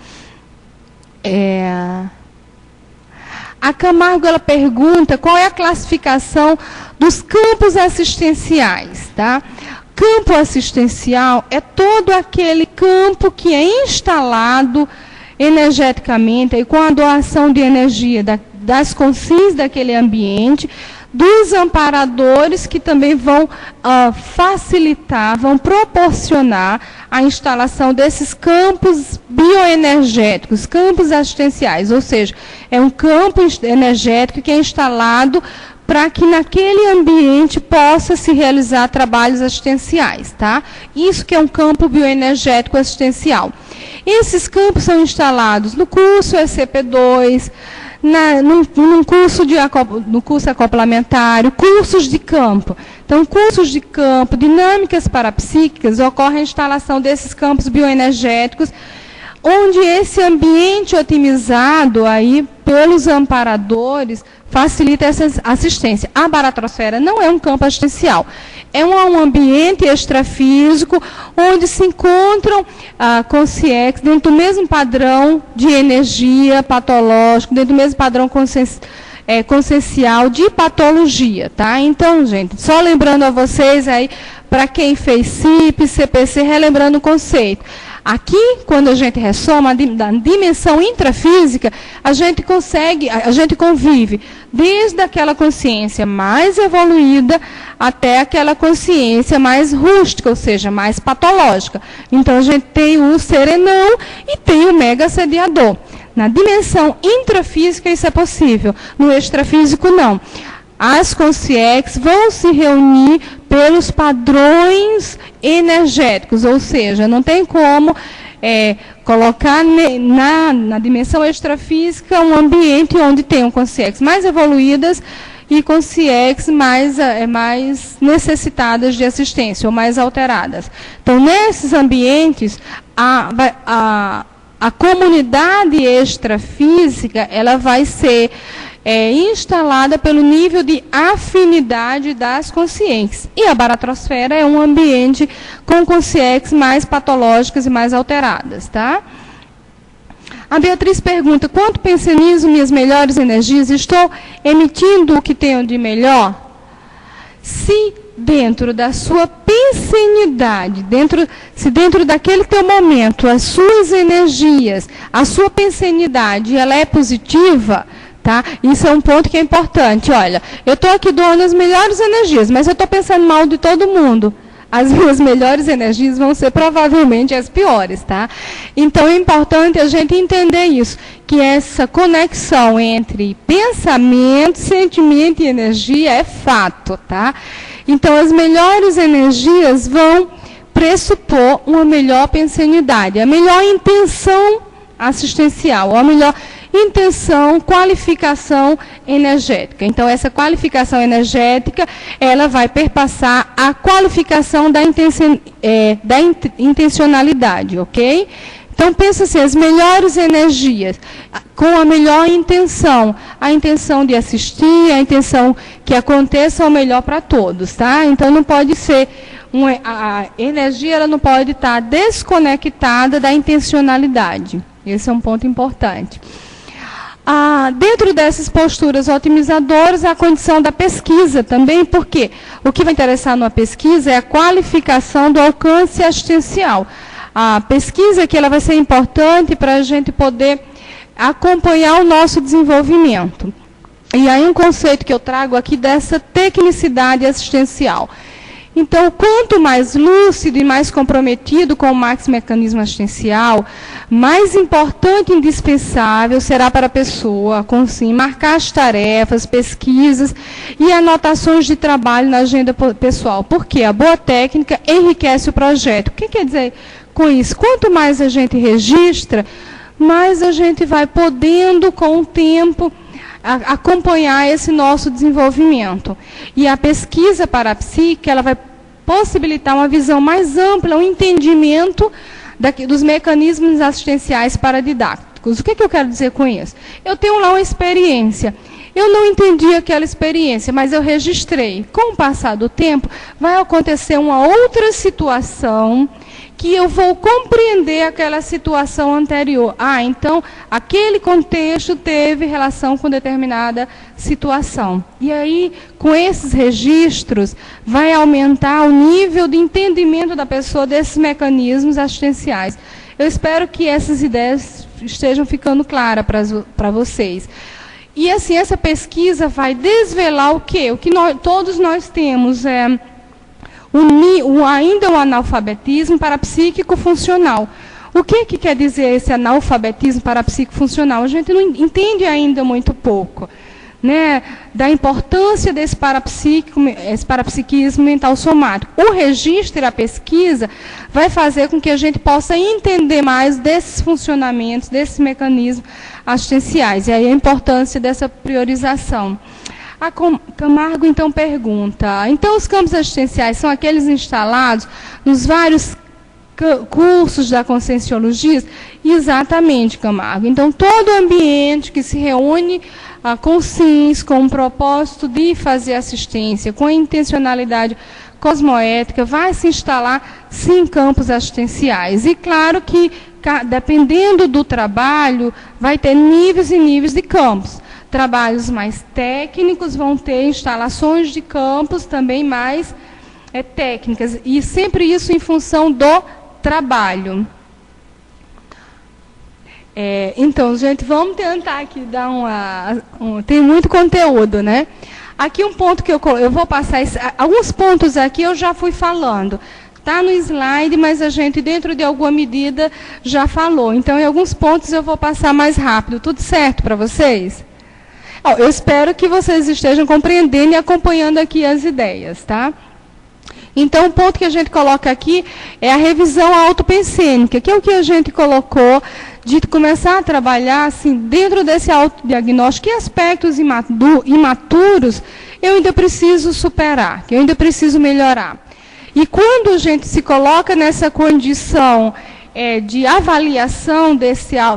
A Camargo, ela pergunta qual é a classificação dos campos assistenciais, tá? Campo assistencial é todo aquele campo que é instalado energeticamente e com a doação de energia das consciências daquele ambiente, dos amparadores que também vão facilitar, vão proporcionar a instalação desses campos bioenergéticos, campos assistenciais, ou seja, é um campo energético que é instalado para que naquele ambiente possa se realizar trabalhos assistenciais, tá? Isso que é um campo bioenergético assistencial. Esses campos são instalados no curso ECP2, no curso acoplamentário, cursos de campo. Então, cursos de campo, dinâmicas parapsíquicas, ocorre a instalação desses campos bioenergéticos, onde esse ambiente otimizado aí pelos amparadores facilita essa assistência. A baratrosfera não é um campo assistencial, é um ambiente extrafísico onde se encontram consciex dentro do mesmo padrão de energia patológico, dentro do mesmo padrão consciencial de patologia, tá? Então, gente, só lembrando a vocês aí, para quem fez CIP, CPC, relembrando o conceito. Aqui, quando a gente ressoma da dimensão intrafísica, a gente convive desde aquela consciência mais evoluída até aquela consciência mais rústica, ou seja, mais patológica. Então, a gente tem o serenão e tem o mega assediador. Na dimensão intrafísica, isso é possível. No extrafísico, não. As consciex vão se reunir pelos padrões energéticos, ou seja, não tem como colocar na dimensão extrafísica um ambiente onde tenham consciex mais evoluídas e consciex mais necessitadas de assistência ou mais alteradas. Então, nesses ambientes, a comunidade extrafísica ela vai ser instalada pelo nível de afinidade das consciências. E a baratrosfera é um ambiente com consciências mais patológicas e mais alteradas, tá? A Beatriz pergunta, quanto pensionismo minhas melhores energias, estou emitindo o que tenho de melhor? Se dentro da sua pensenidade, se dentro daquele teu momento, as suas energias, a sua pensenidade, ela é positiva, tá? Isso é um ponto que é importante. Olha, eu estou aqui doando as melhores energias, mas eu estou pensando mal de todo mundo. As minhas melhores energias vão ser provavelmente as piores, tá? Então é importante a gente entender isso, que essa conexão entre pensamento, sentimento e energia é fato, tá? Então as melhores energias vão pressupor uma melhor pensenidade, a melhor intenção assistencial, ou a melhor intenção, qualificação energética. Então, essa qualificação energética, ela vai perpassar a qualificação da intencionalidade, ok? Então, pensa assim, as melhores energias, com a melhor intenção, a intenção de assistir, a intenção que aconteça o melhor para todos, tá? Então, não pode ser, a energia ela não pode estar desconectada da intencionalidade. Esse é um ponto importante. Dentro dessas posturas otimizadoras, a condição da pesquisa também, porque o que vai interessar numa pesquisa é a qualificação do alcance assistencial. A pesquisa aqui ela vai ser importante para a gente poder acompanhar o nosso desenvolvimento. E aí um conceito que eu trago aqui dessa tecnicidade assistencial. Então, quanto mais lúcido e mais comprometido com o maxi-mecanismo assistencial, mais importante e indispensável será para a pessoa, marcar as tarefas, pesquisas e anotações de trabalho na agenda pessoal. Porque a boa técnica enriquece o projeto. O que quer dizer com isso? Quanto mais a gente registra, mais a gente vai podendo, com o tempo, acompanhar esse nosso desenvolvimento. E a pesquisa parapsíquica, ela vai possibilitar uma visão mais ampla, um entendimento dos mecanismos assistenciais paradidáticos. O que eu quero dizer com isso? Eu tenho lá uma experiência. Eu não entendi aquela experiência, mas eu registrei. Com o passar do tempo, vai acontecer uma outra situação que eu vou compreender aquela situação anterior. Então, aquele contexto teve relação com determinada situação. E aí, com esses registros, vai aumentar o nível de entendimento da pessoa desses mecanismos assistenciais. Eu espero que essas ideias estejam ficando claras para vocês. E assim, essa pesquisa vai desvelar o quê? O que todos nós temos ainda o analfabetismo parapsíquico funcional. O que quer dizer esse analfabetismo parapsíquico funcional? A gente não entende ainda muito pouco, né, da importância desse parapsiquismo mental somático. O registro e a pesquisa vai fazer com que a gente possa entender mais desses funcionamentos, desses mecanismos assistenciais. E aí a importância dessa priorização. A Camargo, então, pergunta, então os campos assistenciais são aqueles instalados nos vários cursos da Conscienciologia? Exatamente, Camargo. Então, todo ambiente que se reúne com SINs, com o propósito de fazer assistência, com a intencionalidade cosmoética, vai se instalar, sim, campos assistenciais. E, claro que, dependendo do trabalho, vai ter níveis e níveis de campos. Trabalhos mais técnicos vão ter instalações de campos também mais técnicas. E sempre isso em função do trabalho. Então, gente, vamos tentar aqui dar tem muito conteúdo, né? Aqui um ponto que eu vou passar, alguns pontos aqui eu já fui falando. Está no slide, mas a gente, dentro de alguma medida, já falou. Então, em alguns pontos eu vou passar mais rápido. Tudo certo para vocês? Eu espero que vocês estejam compreendendo e acompanhando aqui as ideias, tá? Então, o ponto que a gente coloca aqui é a revisão autopensênica, que é o que a gente colocou de começar a trabalhar assim, dentro desse autodiagnóstico, que aspectos imaturos eu ainda preciso superar, que eu ainda preciso melhorar. E quando a gente se coloca nessa condição de avaliação,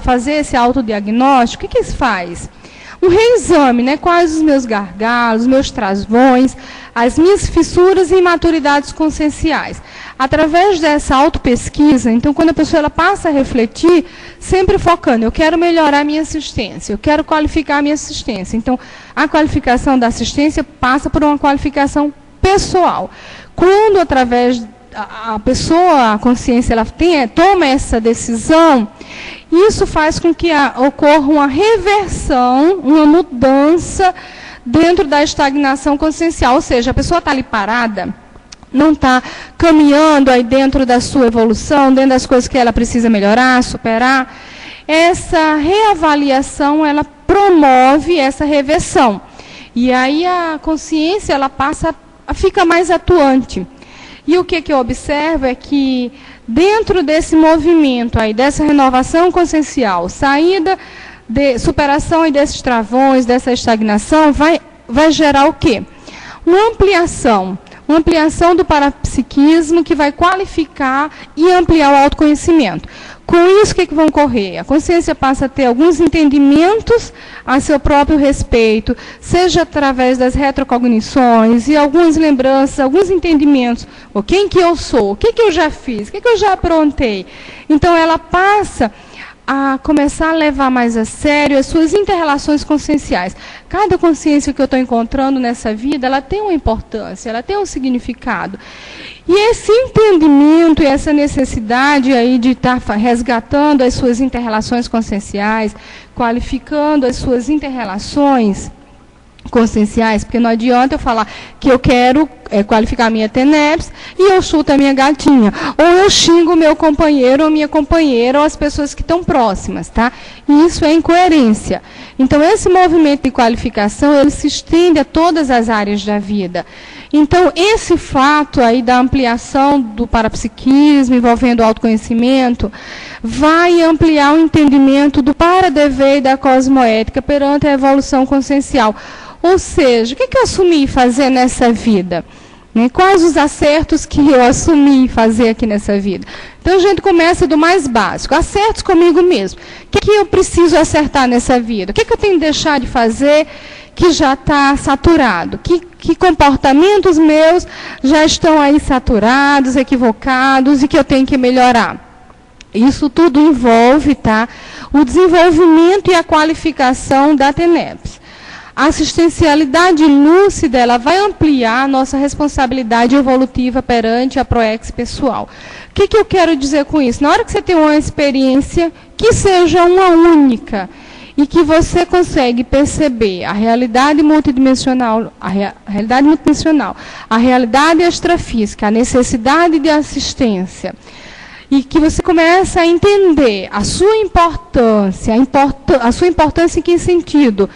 fazer esse autodiagnóstico, o que se faz? Um reexame, né? Quais os meus gargalos, os meus travões, as minhas fissuras e imaturidades conscienciais. Através dessa autopesquisa, então, quando a pessoa ela passa a refletir, sempre focando, eu quero melhorar a minha assistência, eu quero qualificar a minha assistência. Então, a qualificação da assistência passa por uma qualificação pessoal. Quando, através a pessoa, a consciência, ela toma essa decisão, Isso faz com que ocorra uma reversão, uma mudança dentro da estagnação consciencial. Ou seja, a pessoa está ali parada, não está caminhando aí dentro da sua evolução, dentro das coisas que ela precisa melhorar, superar. Essa reavaliação, ela promove essa reversão. E aí a consciência, ela fica mais atuante. E o que eu observo é que dentro desse movimento aí, dessa renovação consciencial, saída superação aí desses travões, dessa estagnação, vai gerar o quê? Uma ampliação do parapsiquismo que vai qualificar e ampliar o autoconhecimento. Com isso, o que vai ocorrer? A consciência passa a ter alguns entendimentos a seu próprio respeito, seja através das retrocognições e algumas lembranças, alguns entendimentos. Quem que eu sou? O que eu já fiz? O que eu já aprontei? Então, ela passa a começar a levar mais a sério as suas inter-relações conscienciais. Cada consciência que eu estou encontrando nessa vida, ela tem uma importância, ela tem um significado. E esse entendimento e essa necessidade aí de estar resgatando as suas inter-relações conscienciais, qualificando as suas inter-relações conscienciais, porque não adianta eu falar que eu quero qualificar a minha TENEPS e eu chuto a minha gatinha, ou eu xingo o meu companheiro ou minha companheira ou as pessoas que estão próximas, tá? E isso é incoerência. Então, esse movimento de qualificação, ele se estende a todas as áreas da vida. Então, esse fato aí da ampliação do parapsiquismo envolvendo o autoconhecimento vai ampliar o entendimento do para-dever e da cosmoética perante a evolução consciencial. Ou seja, o que eu assumi fazer nessa vida? Quais os acertos que eu assumi fazer aqui nessa vida? Então, a gente começa do mais básico. Acertos comigo mesmo. O que eu preciso acertar nessa vida? O que eu tenho que deixar de fazer que já está saturado? Que comportamentos meus já estão aí saturados, equivocados e que eu tenho que melhorar? Isso tudo envolve, tá, o desenvolvimento e a qualificação da TENEPS. A assistencialidade lúcida, ela vai ampliar a nossa responsabilidade evolutiva perante a PROEX pessoal. O que eu quero dizer com isso? Na hora que você tem uma experiência, que seja uma única, e que você consegue perceber a realidade multidimensional, a realidade extrafísica, a necessidade de assistência, e que você começa a entender a sua importância, a sua importância em que sentido?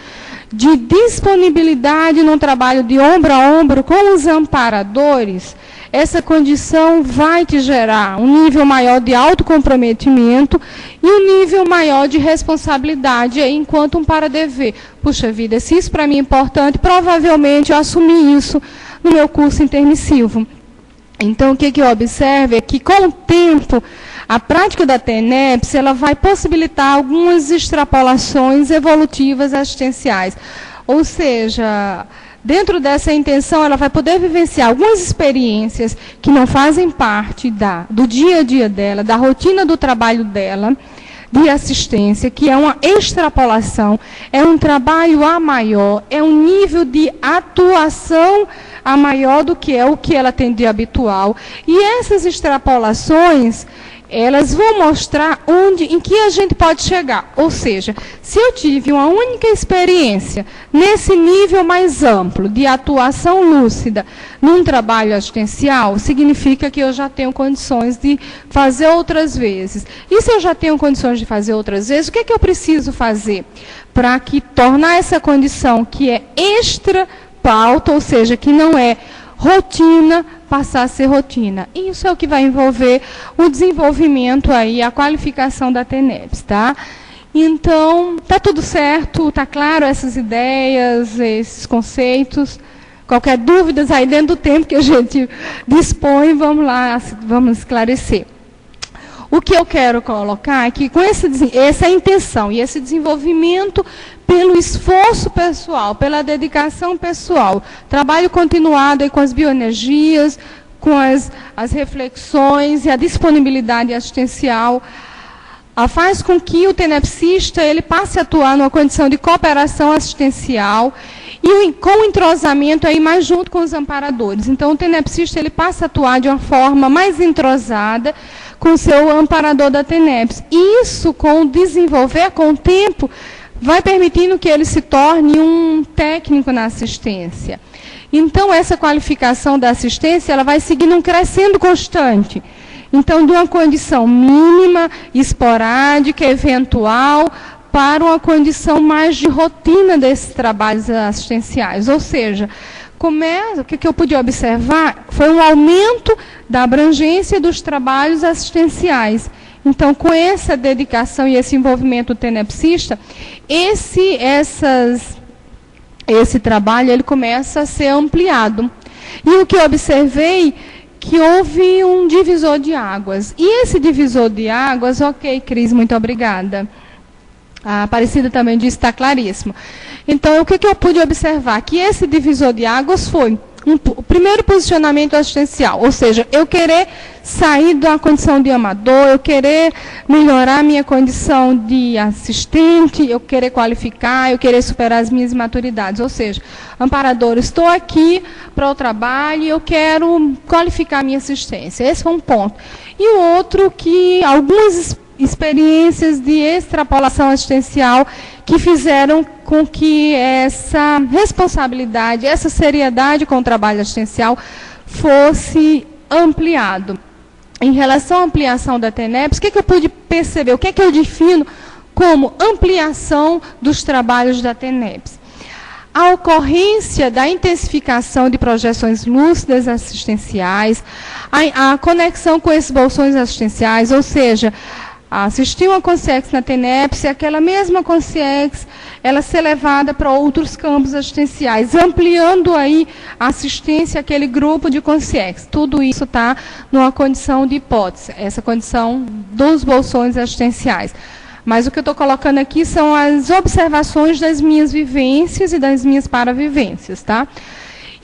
De disponibilidade num trabalho de ombro a ombro com os amparadores, essa condição vai te gerar um nível maior de autocomprometimento e um nível maior de responsabilidade enquanto um para-dever. Puxa vida, se isso para mim é importante, provavelmente eu assumi isso no meu curso intermissivo. Então, o que eu observo é que, com o tempo, a prática da TENEPS, ela vai possibilitar algumas extrapolações evolutivas assistenciais. Ou seja, dentro dessa intenção, ela vai poder vivenciar algumas experiências que não fazem parte do dia a dia dela, da rotina do trabalho dela, de assistência, que é uma extrapolação, é um trabalho a maior, é um nível de atuação a maior do que é o que ela tem de habitual. E essas extrapolações, elas vão mostrar em que a gente pode chegar. Ou seja, se eu tive uma única experiência nesse nível mais amplo de atuação lúcida num trabalho assistencial, significa que eu já tenho condições de fazer outras vezes. E se eu já tenho condições de fazer outras vezes, o que eu preciso fazer para tornar essa condição que é extra pauta, ou seja, que não é rotina, passar a ser rotina. Isso é o que vai envolver o desenvolvimento aí, a qualificação da TENEPS, tá? Então, tá tudo certo, tá claro essas ideias, esses conceitos. Qualquer dúvidas aí dentro do tempo que a gente dispõe, vamos lá, vamos esclarecer. O que eu quero colocar é que com essa intenção e esse desenvolvimento pelo esforço pessoal, pela dedicação pessoal, trabalho continuado aí com as bioenergias, com as reflexões e a disponibilidade assistencial, faz com que o tenepsista ele passe a atuar numa condição de cooperação assistencial e com o entrosamento aí mais junto com os amparadores. Então, o tenepsista ele passa a atuar de uma forma mais entrosada, com o seu amparador da TENEPS. Isso, com o desenvolver, com o tempo, vai permitindo que ele se torne um técnico na assistência. Então, essa qualificação da assistência, ela vai seguindo um crescendo constante. Então, de uma condição mínima, esporádica, eventual, para uma condição mais de rotina desses trabalhos assistenciais. Ou seja, o que eu pude observar foi um aumento da abrangência dos trabalhos assistenciais. Então, com essa dedicação e esse envolvimento do tenepsista, esse trabalho ele começa a ser ampliado. E o que eu observei, que houve um divisor de águas. E esse divisor de águas, ok, Cris, muito obrigada. A Aparecida também disse, está claríssimo. Então, o que eu pude observar? Que esse divisor de águas foi o primeiro posicionamento assistencial, ou seja, eu querer sair da condição de amador, eu querer melhorar a minha condição de assistente, eu querer qualificar, eu querer superar as minhas imaturidades. Ou seja, amparador, estou aqui para o trabalho e eu quero qualificar a minha assistência. Esse foi um ponto. E o outro, que algumas experiências de extrapolação assistencial que fizeram com que essa responsabilidade, essa seriedade com o trabalho assistencial fosse ampliado. Em relação à ampliação da TENEPS, o que eu pude perceber? O que eu defino como ampliação dos trabalhos da TENEPS? A ocorrência da intensificação de projeções lúcidas assistenciais, a conexão com esses bolsões assistenciais, ou seja, assistir uma consciex na TENEPS, aquela mesma consciex, ela ser levada para outros campos assistenciais, ampliando aí a assistência àquele grupo de consciex. Tudo isso está numa condição de hipótese, essa condição dos bolsões assistenciais. Mas o que eu estou colocando aqui são as observações das minhas vivências e das minhas paravivências, tá?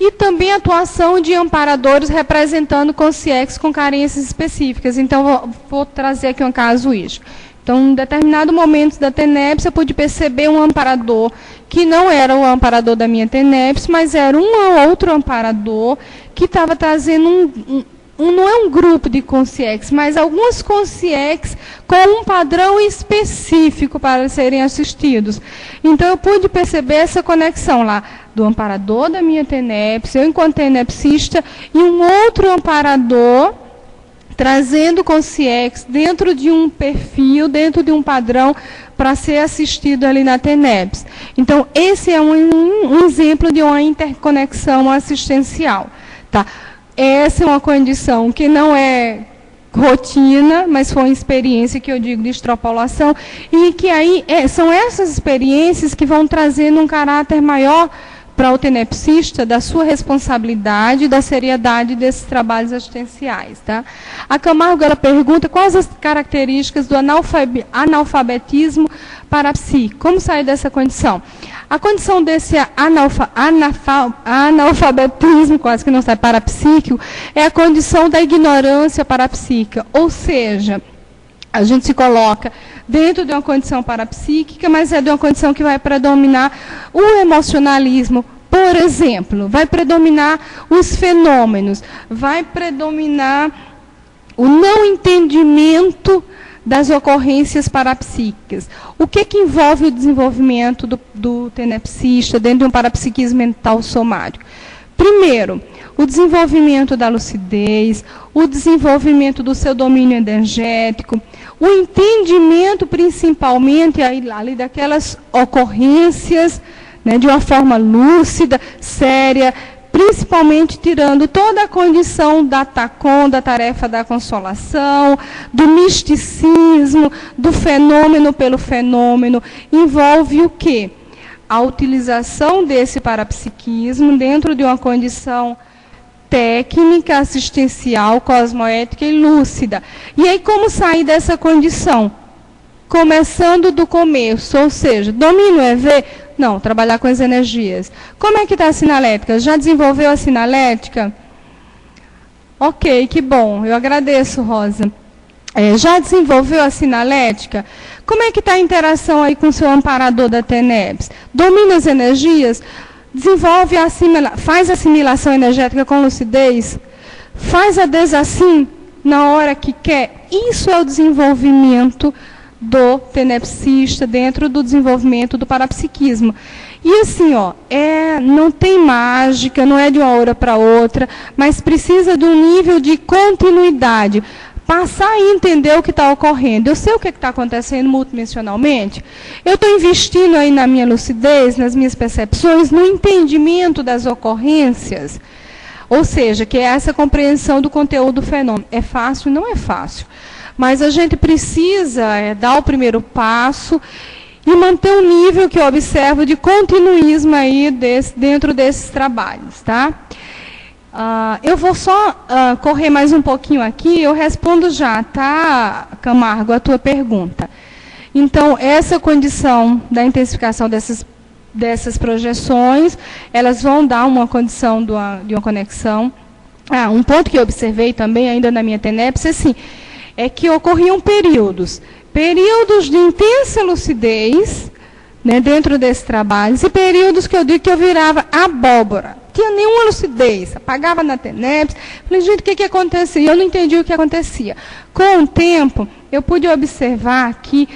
E também a atuação de amparadores representando consciex com carências específicas. Então, vou trazer aqui um casuístico. Então, em determinado momento da TENEPS, eu pude perceber um amparador que não era o amparador da minha TENEPS, mas era um outro amparador que estava trazendo não é um grupo de consciex, mas algumas consciex com um padrão específico para serem assistidos. Então, eu pude perceber essa conexão lá do amparador da minha TENEPS, eu enquanto tenepsista, e um outro amparador trazendo consciex dentro de um perfil, dentro de um padrão para ser assistido ali na TENEPS. Então, esse é um exemplo de uma interconexão assistencial. Tá? Essa é uma condição que não é rotina, mas foi uma experiência que eu digo de extrapolação, e que aí são essas experiências que vão trazendo um caráter maior para o tenepsista da sua responsabilidade, da seriedade desses trabalhos assistenciais. Tá? A Camargo, ela pergunta quais as características do analfabetismo parapsíquico. Como sair dessa condição? A condição desse analfabetismo, quase que não sai, parapsíquico, é a condição da ignorância parapsíquica. Ou seja, a gente se coloca dentro de uma condição parapsíquica, mas é de uma condição que vai predominar o emocionalismo. Por exemplo, vai predominar os fenômenos, vai predominar o não entendimento das ocorrências parapsíquicas. O que envolve o desenvolvimento do tenepsista dentro de um parapsiquismo mental somático? Primeiro, o desenvolvimento da lucidez, o desenvolvimento do seu domínio energético, o entendimento principalmente ali daquelas ocorrências, né, de uma forma lúcida, séria, principalmente tirando toda a condição da TACON, da tarefa da consolação, do misticismo, do fenômeno pelo fenômeno. Envolve o quê? A utilização desse parapsiquismo dentro de uma condição técnica, assistencial, cosmoética e lúcida. E aí, como sair dessa condição? Começando do começo, ou seja, domínio é ver? Não, trabalhar com as energias. Como é que está a sinalética? Já desenvolveu a sinalética? Ok, que bom, eu agradeço, Rosa. Já desenvolveu a sinalética? Como é que está a interação aí com o seu amparador da TENEPS? Domina as energias? Desenvolve faz assimilação energética com lucidez? Faz a desassim na hora que quer. Isso é o desenvolvimento do tenepsista dentro do desenvolvimento do parapsiquismo. E assim, não tem mágica, não é de uma hora para outra, mas precisa de um nível de continuidade. Passar a entender o que está ocorrendo. Eu sei o que está acontecendo multidimensionalmente. Eu estou investindo aí na minha lucidez, nas minhas percepções, no entendimento das ocorrências. Ou seja, que é essa compreensão do conteúdo do fenômeno. É fácil? Não é fácil. Mas a gente precisa dar o primeiro passo e manter um nível que eu observo de continuismo aí dentro desses trabalhos, tá? Eu vou só correr mais um pouquinho aqui, eu respondo já, tá, Camargo, a tua pergunta. Então, essa condição da intensificação dessas projeções, elas vão dar uma condição de uma conexão. Um ponto que eu observei também, ainda na minha TENEPS, assim, é que ocorriam períodos de intensa lucidez, né, dentro desses trabalhos, e períodos que eu digo que eu virava abóbora. Tinha nenhuma lucidez, apagava na TENEPS. Falei, gente, o que acontecia? Eu não entendi o que acontecia. Com o tempo, eu pude observar que,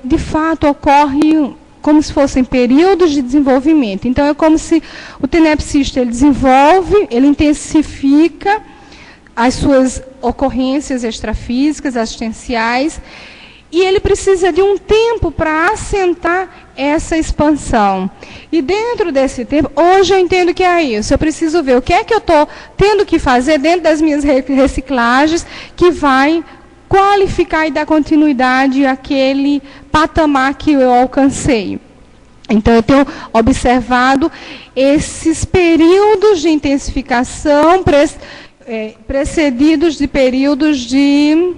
de fato, ocorre como se fossem períodos de desenvolvimento. Então, é como se o tenepsista ele desenvolve, ele intensifica as suas ocorrências extrafísicas, assistenciais, e ele precisa de um tempo para assentar essa expansão. E dentro desse tempo, hoje eu entendo que é isso. Eu preciso ver o que é que eu estou tendo que fazer dentro das minhas reciclagens que vai qualificar e dar continuidade àquele patamar que eu alcancei. Então, eu tenho observado esses períodos de intensificação precedidos de períodos de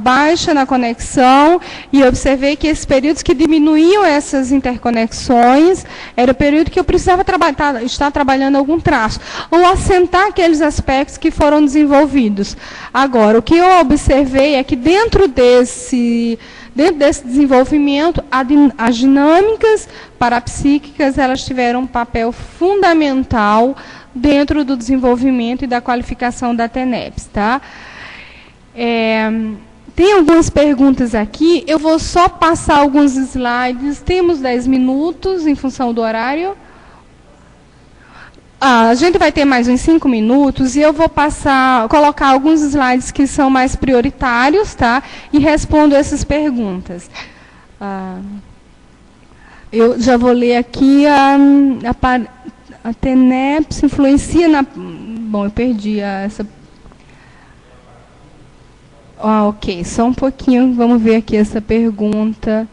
baixa na conexão, e observei que esses períodos que diminuíam essas interconexões, era o período que eu precisava estar trabalhando algum traço, ou assentar aqueles aspectos que foram desenvolvidos. Agora, o que eu observei é que dentro desse desenvolvimento, as dinâmicas parapsíquicas, elas tiveram um papel fundamental dentro do desenvolvimento e da qualificação da TENEPS, tá? Tem algumas perguntas aqui, eu vou só passar alguns slides, temos 10 minutos em função do horário. A gente vai ter mais uns 5 minutos e eu vou colocar alguns slides que são mais prioritários, tá? E respondo essas perguntas. Eu já vou ler aqui a TENEPS influencia na... Bom, eu perdi essa... ok, só um pouquinho, vamos ver aqui essa pergunta.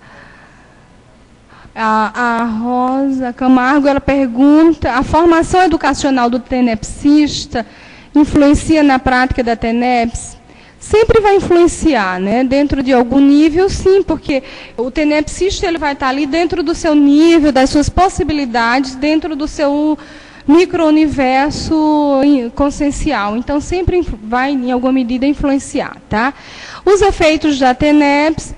A Rosa Camargo, ela pergunta, a formação educacional do tenepsista influencia na prática da TENEPS? Sempre vai influenciar, né? Dentro de algum nível, sim, porque o tenepsista ele vai estar ali dentro do seu nível, das suas possibilidades, dentro do seu micro-universo consciencial. Então, sempre vai, em alguma medida, influenciar, tá? Os efeitos da TENEPS,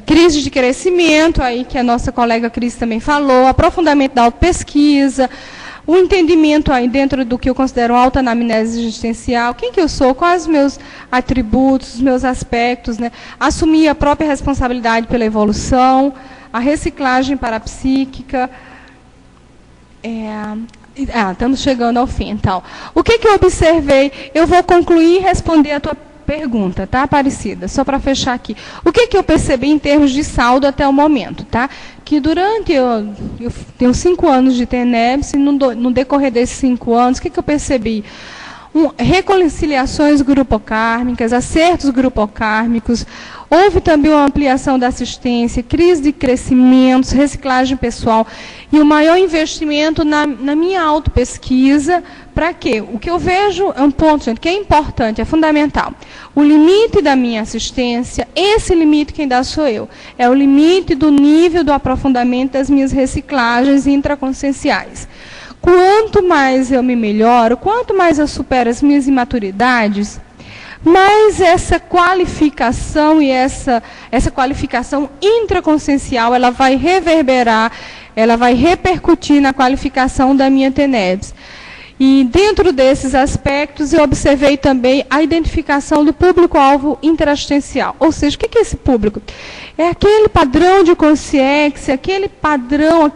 crise de crescimento, aí que a nossa colega Cris também falou, aprofundamento da autopesquisa, o entendimento aí dentro do que eu considero alta anamnese existencial, quem que eu sou, quais os meus atributos, os meus aspectos, né? Assumir a própria responsabilidade pela evolução, a reciclagem parapsíquica. Estamos chegando ao fim, então. O que eu observei? Eu vou concluir e responder a tua pergunta, tá, Aparecida? Só para fechar aqui. O que eu percebi em termos de saldo até o momento, tá? Que durante, eu tenho 5 anos de TENEPS, e no decorrer desses 5 anos, o que eu percebi? Reconciliações grupocármicas, acertos grupocármicos, houve também uma ampliação da assistência, crise de crescimentos, reciclagem pessoal, e o maior investimento na minha autopesquisa. Para quê? O que eu vejo é um ponto, gente, que é importante, é fundamental. O limite da minha assistência, esse limite quem dá sou eu. É o limite do nível do aprofundamento das minhas reciclagens intraconscienciais. Quanto mais eu me melhoro, quanto mais eu supero as minhas imaturidades, mas essa qualificação e essa qualificação intraconsciencial, ela vai reverberar, ela vai repercutir na qualificação da minha TENEPS. E dentro desses aspectos, eu observei também a identificação do público-alvo interassistencial. Ou seja, o que é esse público? É aquele padrão de consciência, aquele padrão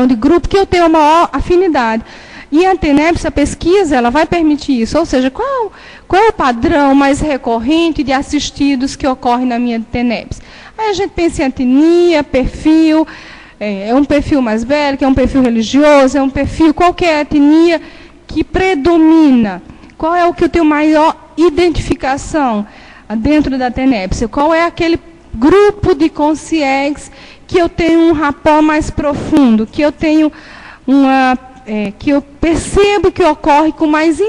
de grupo que eu tenho a maior afinidade. E a TENEPS, a pesquisa, ela vai permitir isso. Ou seja, qual é o padrão mais recorrente de assistidos que ocorre na minha TENEPS? Aí a gente pensa em etnia, perfil, é um perfil mais velho, que é um perfil religioso, é um perfil, qualquer etnia que predomina. Qual é o que eu tenho maior identificação dentro da TENEPS? Qual é aquele grupo de consciência que eu tenho um rapport mais profundo, que eu tenho que eu percebo que ocorre com mais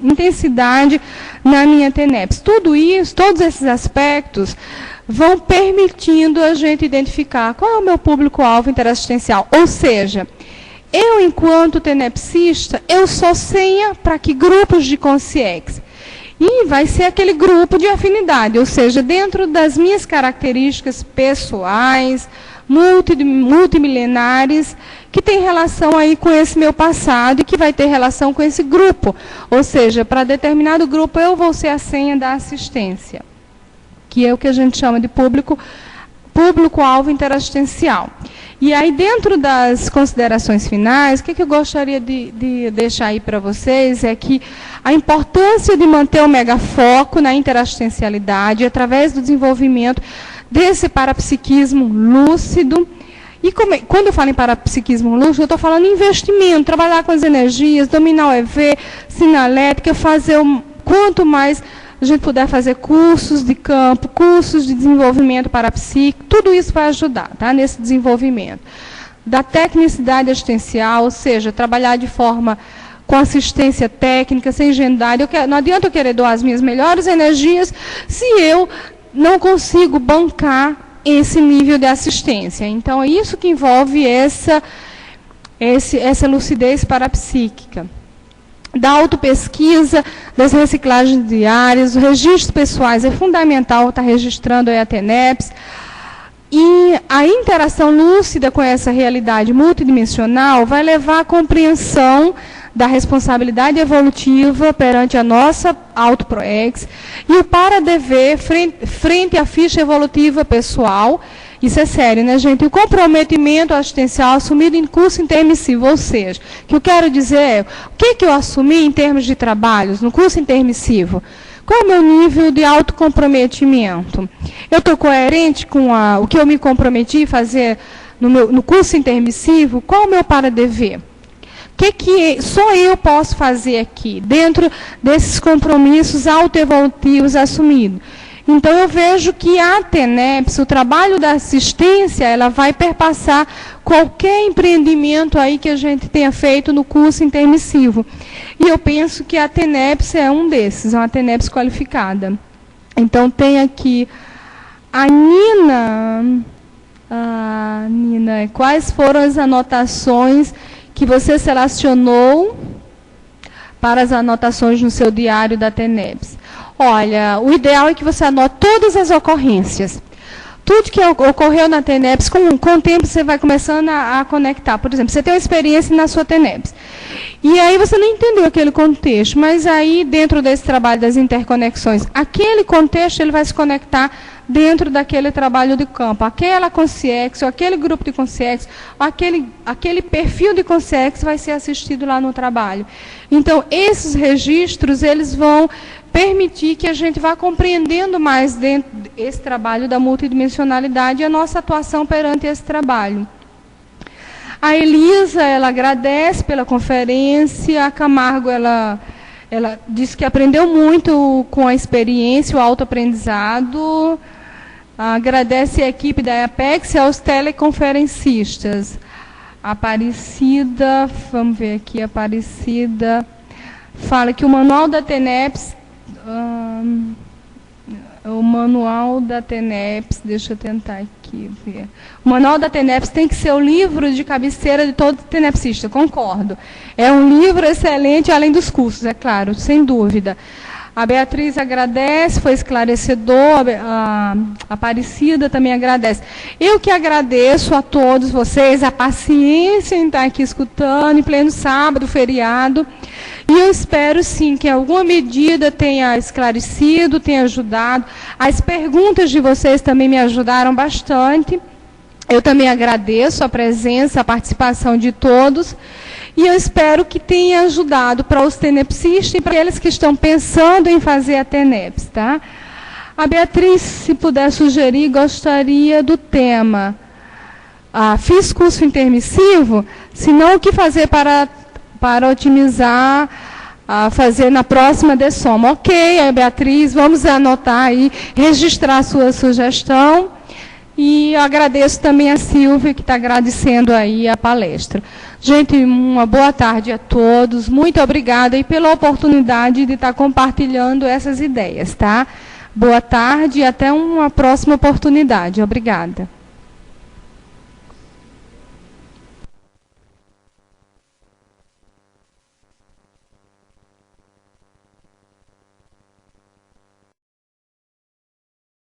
intensidade na minha TENEPS. Tudo isso, todos esses aspectos, vão permitindo a gente identificar qual é o meu público-alvo interassistencial. Ou seja, eu, enquanto tenepsista, eu sou senha para que grupos de consciência. E vai ser aquele grupo de afinidade, ou seja, dentro das minhas características pessoais, multimilenares, que tem relação aí com esse meu passado e que vai ter relação com esse grupo. Ou seja, para determinado grupo eu vou ser a senha da assistência, que é o que a gente chama de público-alvo interassistencial. E aí, dentro das considerações finais, o que eu gostaria de deixar aí para vocês é que a importância de manter o megafoco na interassistencialidade através do desenvolvimento desse parapsiquismo lúcido. E quando eu falo em parapsiquismo lúcido, eu estou falando em investimento, trabalhar com as energias, dominar o EV, sinalética, fazer quanto mais a gente puder fazer cursos de campo, cursos de desenvolvimento parapsíquico, tudo isso vai ajudar, tá, nesse desenvolvimento. Da tecnicidade assistencial, ou seja, trabalhar de forma com assistência técnica, sem ingenuidade. Não adianta eu querer doar as minhas melhores energias se eu não consigo bancar esse nível de assistência. Então, é isso que envolve essa lucidez parapsíquica. Da autopesquisa, das reciclagens diárias, os registros pessoais, é fundamental estar registrando a TENEPS. E a interação lúcida com essa realidade multidimensional vai levar à compreensão da responsabilidade evolutiva perante a nossa autoproex e o para-dever frente à ficha evolutiva pessoal. Isso é sério, né, gente? O comprometimento assistencial assumido em curso intermissivo, ou seja, o que eu quero dizer é, o que eu assumi em termos de trabalhos no curso intermissivo? Qual é o meu nível de autocomprometimento? Eu estou coerente com o que eu me comprometi a fazer no curso intermissivo? Qual é o meu para-dever? O que só eu posso fazer aqui, dentro desses compromissos autoevolutivos assumidos? Então, eu vejo que a TENEPS, o trabalho da assistência, ela vai perpassar qualquer empreendimento aí que a gente tenha feito no curso intermissivo. E eu penso que a TENEPS é um desses, é uma TENEPS qualificada. Então, tem aqui a Nina, quais foram as anotações que você selecionou para as anotações no seu diário da TENEPS? Olha, o ideal é que você anote todas as ocorrências. Tudo que ocorreu na TENEPS, com o tempo você vai começando a conectar. Por exemplo, você tem uma experiência na sua TENEPS. E aí você não entendeu aquele contexto, mas aí dentro desse trabalho das interconexões, aquele contexto ele vai se conectar dentro daquele trabalho de campo. Aquela consciência, aquele grupo de consciência, aquele perfil de consciência vai ser assistido lá no trabalho. Então, esses registros, eles vão permitir que a gente vá compreendendo mais dentro desse trabalho da multidimensionalidade e a nossa atuação perante esse trabalho. A Elisa, ela agradece pela conferência. A Camargo, ela disse que aprendeu muito com a experiência, o autoaprendizado. Agradece a equipe da Apex e aos teleconferencistas. Aparecida, vamos ver aqui, Aparecida, fala que o manual da TENEPS, O manual da TENEPS, deixa eu tentar aqui ver. O manual da TENEPS tem que ser o livro de cabeceira de todo tenepsista, concordo. É um livro excelente, além dos cursos, é claro, sem dúvida. A Beatriz agradece, foi esclarecedor, a Aparecida também agradece. Eu que agradeço a todos vocês a paciência em estar aqui escutando, em pleno sábado, feriado. E eu espero, sim, que em alguma medida tenha esclarecido, tenha ajudado. As perguntas de vocês também me ajudaram bastante. Eu também agradeço a presença, a participação de todos. E eu espero que tenha ajudado para os tenepsistas e para aqueles que estão pensando em fazer a TENEPS, tá? A Beatriz, se puder sugerir, gostaria do tema. Fiz curso intermissivo, se não, o que fazer para otimizar, fazer na próxima dessoma. Ok, Beatriz, vamos anotar aí, registrar a sua sugestão. E eu agradeço também a Silvia, que está agradecendo aí a palestra. Gente, uma boa tarde a todos. Muito obrigada e pela oportunidade de estar compartilhando essas ideias, tá? Boa tarde e até uma próxima oportunidade. Obrigada.